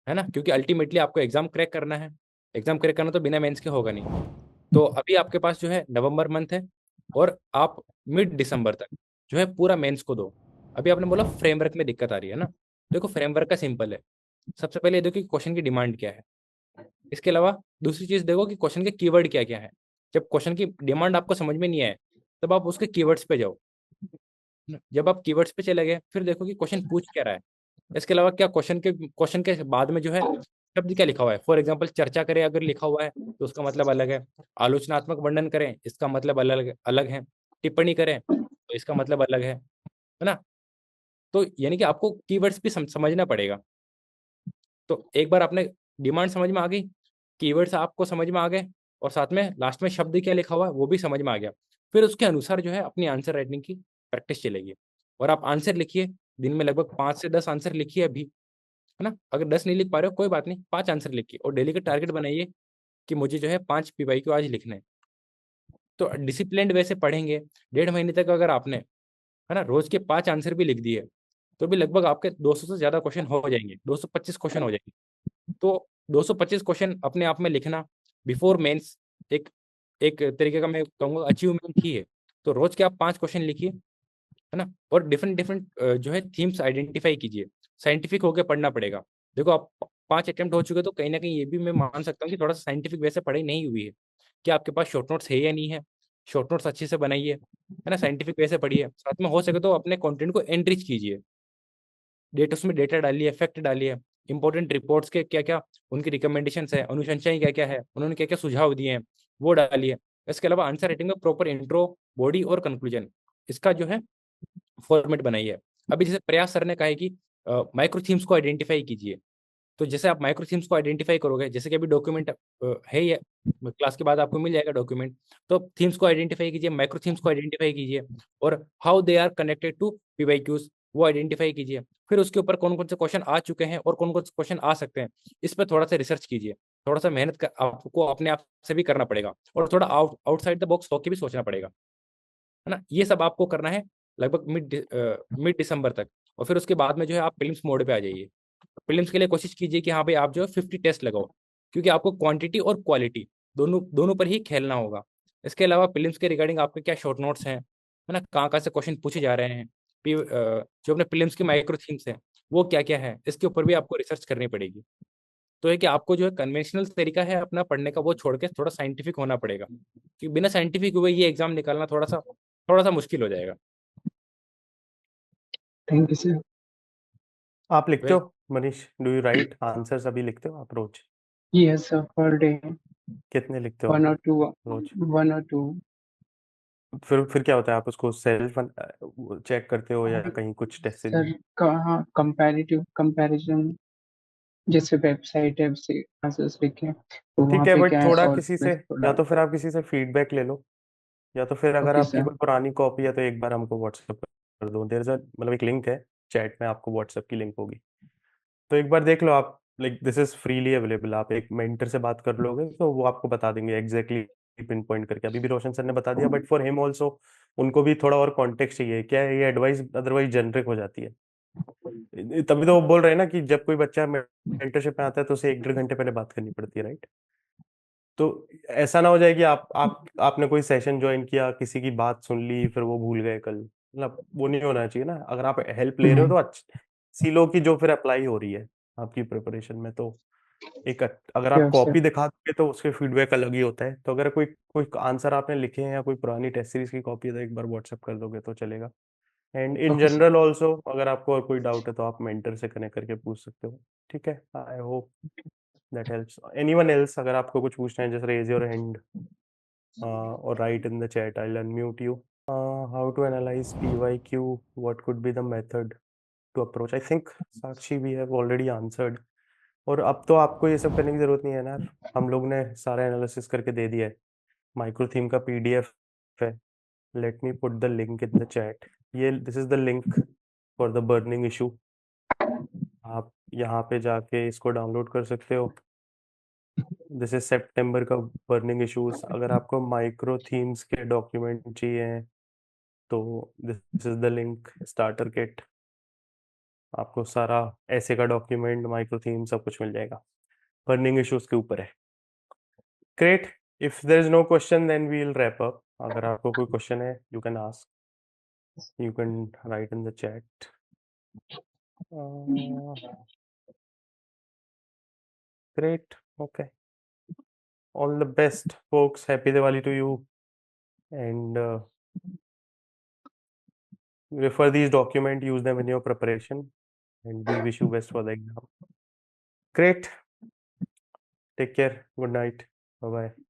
है ना, क्योंकि अल्टीमेटली आपको एग्जाम क्रैक करना है। एग्जाम क्रैक करना तो बिना मेंस के होगा नहीं। तो अभी आपके पास जो है नवंबर मंथ है, और आप मिड दिसंबर तक जो है पूरा मेंस को दो। अभी आपने बोला फ्रेमवर्क में दिक्कत आ रही है ना, देखो फ्रेमवर्क का सिंपल है। सबसे पहले ये देखो कि क्वेश्चन की डिमांड क्या है। इसके अलावा दूसरी चीज देखो कि क्वेश्चन के कीवर्ड क्या क्या है। जब क्वेश्चन की डिमांड आपको समझ में नहीं आए, तब आप उसके कीवर्ड्स पे जाओ। जब आप कीवर्ड्स पे चले गए, फिर देखो कि क्वेश्चन पूछ क्या रहा है। इसके अलावा क्या क्वेश्चन के बाद में जो है शब्द क्या लिखा हुआ है। फॉर एग्जाम्पल चर्चा करें अगर लिखा हुआ है तो उसका मतलब अलग है, आलोचनात्मक वर्णन करें इसका मतलब अलग अलग है, टिप्पणी करें तो इसका मतलब अलग है ना। तो यानी कि आपको कीवर्ड्स भी समझना पड़ेगा। तो एक बार आपने डिमांड समझ में आ गई, कीवर्ड्स आपको समझ में आ गए, और साथ में लास्ट में शब्द क्या लिखा हुआ है वो भी समझ में आ गया, फिर उसके अनुसार जो है अपनी आंसर राइटिंग की प्रैक्टिस चलेगी। और आप आंसर लिखिए, दिन में लगभग 5 से 10 आंसर लिखिए अभी, है ना। अगर 10 नहीं लिख पा रहे हो कोई बात नहीं, 5 आंसर लिखिए, और डेली का टारगेट बनाइए कि मुझे जो है 5 पीवाई को आज लिखने हैं। तो डिसिप्लिन्ड वैसे पढ़ेंगे, 1.5 महीने तक अगर आपने, है ना, रोज के 5 आंसर भी लिख दिए, तो भी लगभग आपके 200 से ज्यादा क्वेश्चन हो जाएंगे, 225 क्वेश्चन हो जाएंगे। तो 225 क्वेश्चन अपने आप में लिखना बिफोर मेंस एक एक तरीके का मैं कहूँगा अचीवमेंट ही है। तो रोज के आप 5 क्वेश्चन लिखिए, है ना। और डिफरेंट डिफरेंट जो है थीम्स आइडेंटिफाई कीजिए, साइंटिफिक होकर पढ़ना पड़ेगा। देखो आप 5 अटेम्प्ट हो चुके, तो कहीं ना कहीं ये भी मैं मान सकता हूँ कि थोड़ा सा साइंटिफिक वैसे पढ़ाई नहीं हुई है। कि आपके पास शॉर्ट नोट्स है या नहीं है, शॉर्ट नोट्स अच्छे से बनाइए, है ना, साइंटिफिक वैसे पढ़िए, साथ में हो सके तो अपने कंटेंट को एनरिच कीजिए, डेटा उसमें डेटा डालिए, फैक्ट डालिए, इंपॉर्टेंट रिपोर्ट्स के क्या क्या उनकी रिकमेंडेशंस है, अनुशंसाएं क्या क्या है, उन्होंने क्या क्या सुझाव दिए हैं वो डालिए। इसके अलावा आंसर राइटिंग में प्रॉपर इंट्रो, बॉडी और कंक्लूजन, इसका जो है फॉर्मेट बनाइए। अभी जैसे प्रयास सर ने कहा है कि माइक्रो थीम्स को आइडेंटिफाई कीजिए। तो जैसे आप माइक्रो थीम्स को आइडेंटिफाई करोगे, जैसे कि अभी डॉक्यूमेंट है ये, क्लास के बाद आपको मिल जाएगा डॉक्यूमेंट, तो थीम्स को आइडेंटिफाई कीजिए, माइक्रो थीम्स को आइडेंटिफाई कीजिए, और how they are connected to PYQs वो आइडेंटिफाई कीजिए। फिर उसके ऊपर कौन कौन से क्वेश्चन आ चुके हैं और कौन कौन से क्वेश्चन आ सकते हैं, इस पर थोड़ा सा रिसर्च कीजिए। थोड़ा सा मेहनत आपको अपने आप से भी करना पड़ेगा, और थोड़ा आउटसाइड द बॉक्स होकर भी सोचना पड़ेगा, है ना। ये सब आपको करना है लगभग मिड दिसंबर तक। और फिर उसके बाद में जो है आप प्रीलिम्स मोड पे आ जाइए। प्रीलिम्स के लिए कोशिश कीजिए कि हाँ भाई आप जो है 50 टेस्ट लगाओ, क्योंकि आपको क्वांटिटी और क्वालिटी दोनों दोनों पर ही खेलना होगा। इसके अलावा प्रीलिम्स के रिगार्डिंग आपके क्या शॉर्ट नोट्स हैं, है ना, कहाँ कहाँ से क्वेश्चन पूछे जा रहे हैं, जो अपने प्रीलिम्स की माइक्रो थीम्स हैं वो क्या क्या है, इसके ऊपर भी आपको रिसर्च करनी पड़ेगी। तो है कि आपको जो है कन्वेंशनल तरीका है अपना पढ़ने का वो छोड़ के थोड़ा साइंटिफिक होना पड़ेगा, कि बिना साइंटिफिक हुए ये एग्जाम निकालना थोड़ा सा मुश्किल हो जाएगा। Thank you sir. आप लिखते हो Manish? Do you right answers? अभी लिखते हो आप रोज? यस सर, पर डे कितने लिखते हो 1 or 2, रोज? 1 or 2। फिर क्या होता है? आप उसको सेल्फ चेक करते हो या कहीं कुछ टेस्ट सर कहाँ कंपैरेटिव कंपैरिजन, जैसे वेबसाइट है उससे आंसर्स लिखे तो वहाँ ठीक है, पे बट क्या है थोड़ा सॉल्व किसी से, में तो या तो डालता फिर हूँ। आप किसी से फीडबैक ले लो, या तो फिर अगर ओके आपकी सर। कोई पुरानी कॉपी है तो एक बार हमको व्हाट्सएप कर दो। देयर इज अ, मतलब एक लिंक है चैट में, आपको व्हाट्सएप की लिंक होगी, तो एक बार देख लो आप। Like this is freely available. आप एक मेंटर से बात कर लोगे तो वो आपको बता देंगे एग्जैक्टली पिन पॉइंट करके। अभी भी रोशन सर ने बता दिया, बट फॉर हिम ऑल्सो उनको भी थोड़ा और कॉन्टेक्स्ट चाहिए। क्या है, ये एडवाइस अदरवाइज जेनरिक हो जाती है। तभी तो वो बोल रहे हैं ना कि जब कोई बच्चा मेंटरशिप में आता है तो उसे 1-1.5 घंटे पहले बात करनी पड़ती है, राइट? तो ऐसा ना हो जाए कि आपने कोई सेशन ज्वाइन किया, किसी की बात सुन ली, फिर वो भूल गए कल। मतलब वो नहीं होना चाहिए ना। अगर आप हेल्प ले रहे हो तो सी लो की जो फिर अप्लाई हो रही है आपकी प्रिपरेशन में, तो अगर आप श्योर सर। कॉपी दिखा दोगे तो उसके फीडबैक अलग ही होता है। तो अगर कोई कोई आंसर आपने लिखे हैं या कोई पुरानी टेस्ट सीरीज की कॉपी है तो एक बार व्हाट्सएप कर दोगे तो चलेगा। And in okay sir. General also अगर आपको और कोई डाउट है तो आप मेंटर से कनेक्ट करके पूछ सकते हो। ठीक है, I hope that helps. Anyone else, अगर आपको कुछ पूछना है, just raise your hand or write in the chat. I'll unmute you. How to analyze PYQ? What could be the method to approach? I think Sakshi we have already answered. और अब तो आपको ये सब करने की जरूरत नहीं है ना, हम लोग ने सारा एनालिसिस करके दे दिया है। माइक्रो थीम का PDF है, Let me put the link in the chat. This is the link for the burning issue. आप यहाँ पे जाके इसको डाउनलोड कर सकते हो. दिस इज सितंबर का बर्निंग इश्यूज. अगर आपको माइक्रो थीम्स के डॉक्यूमेंट चाहिए तो this is the link, starter kit. आपको सारा ऐसे का डॉक्यूमेंट, माइक्रो थीम सब कुछ मिल जाएगा. बर्निंग इश्यूज के ऊपर है. Great. If there is no question then we will wrap up. अगर आपको कोई क्वेश्चन है you can ask, you can write in the chat. Great. Okay. All the best, folks. Happy Diwali to you. And refer these documents, use them in your preparation. And we wish you best for the exam. Great. Take care. Good night. Bye-bye.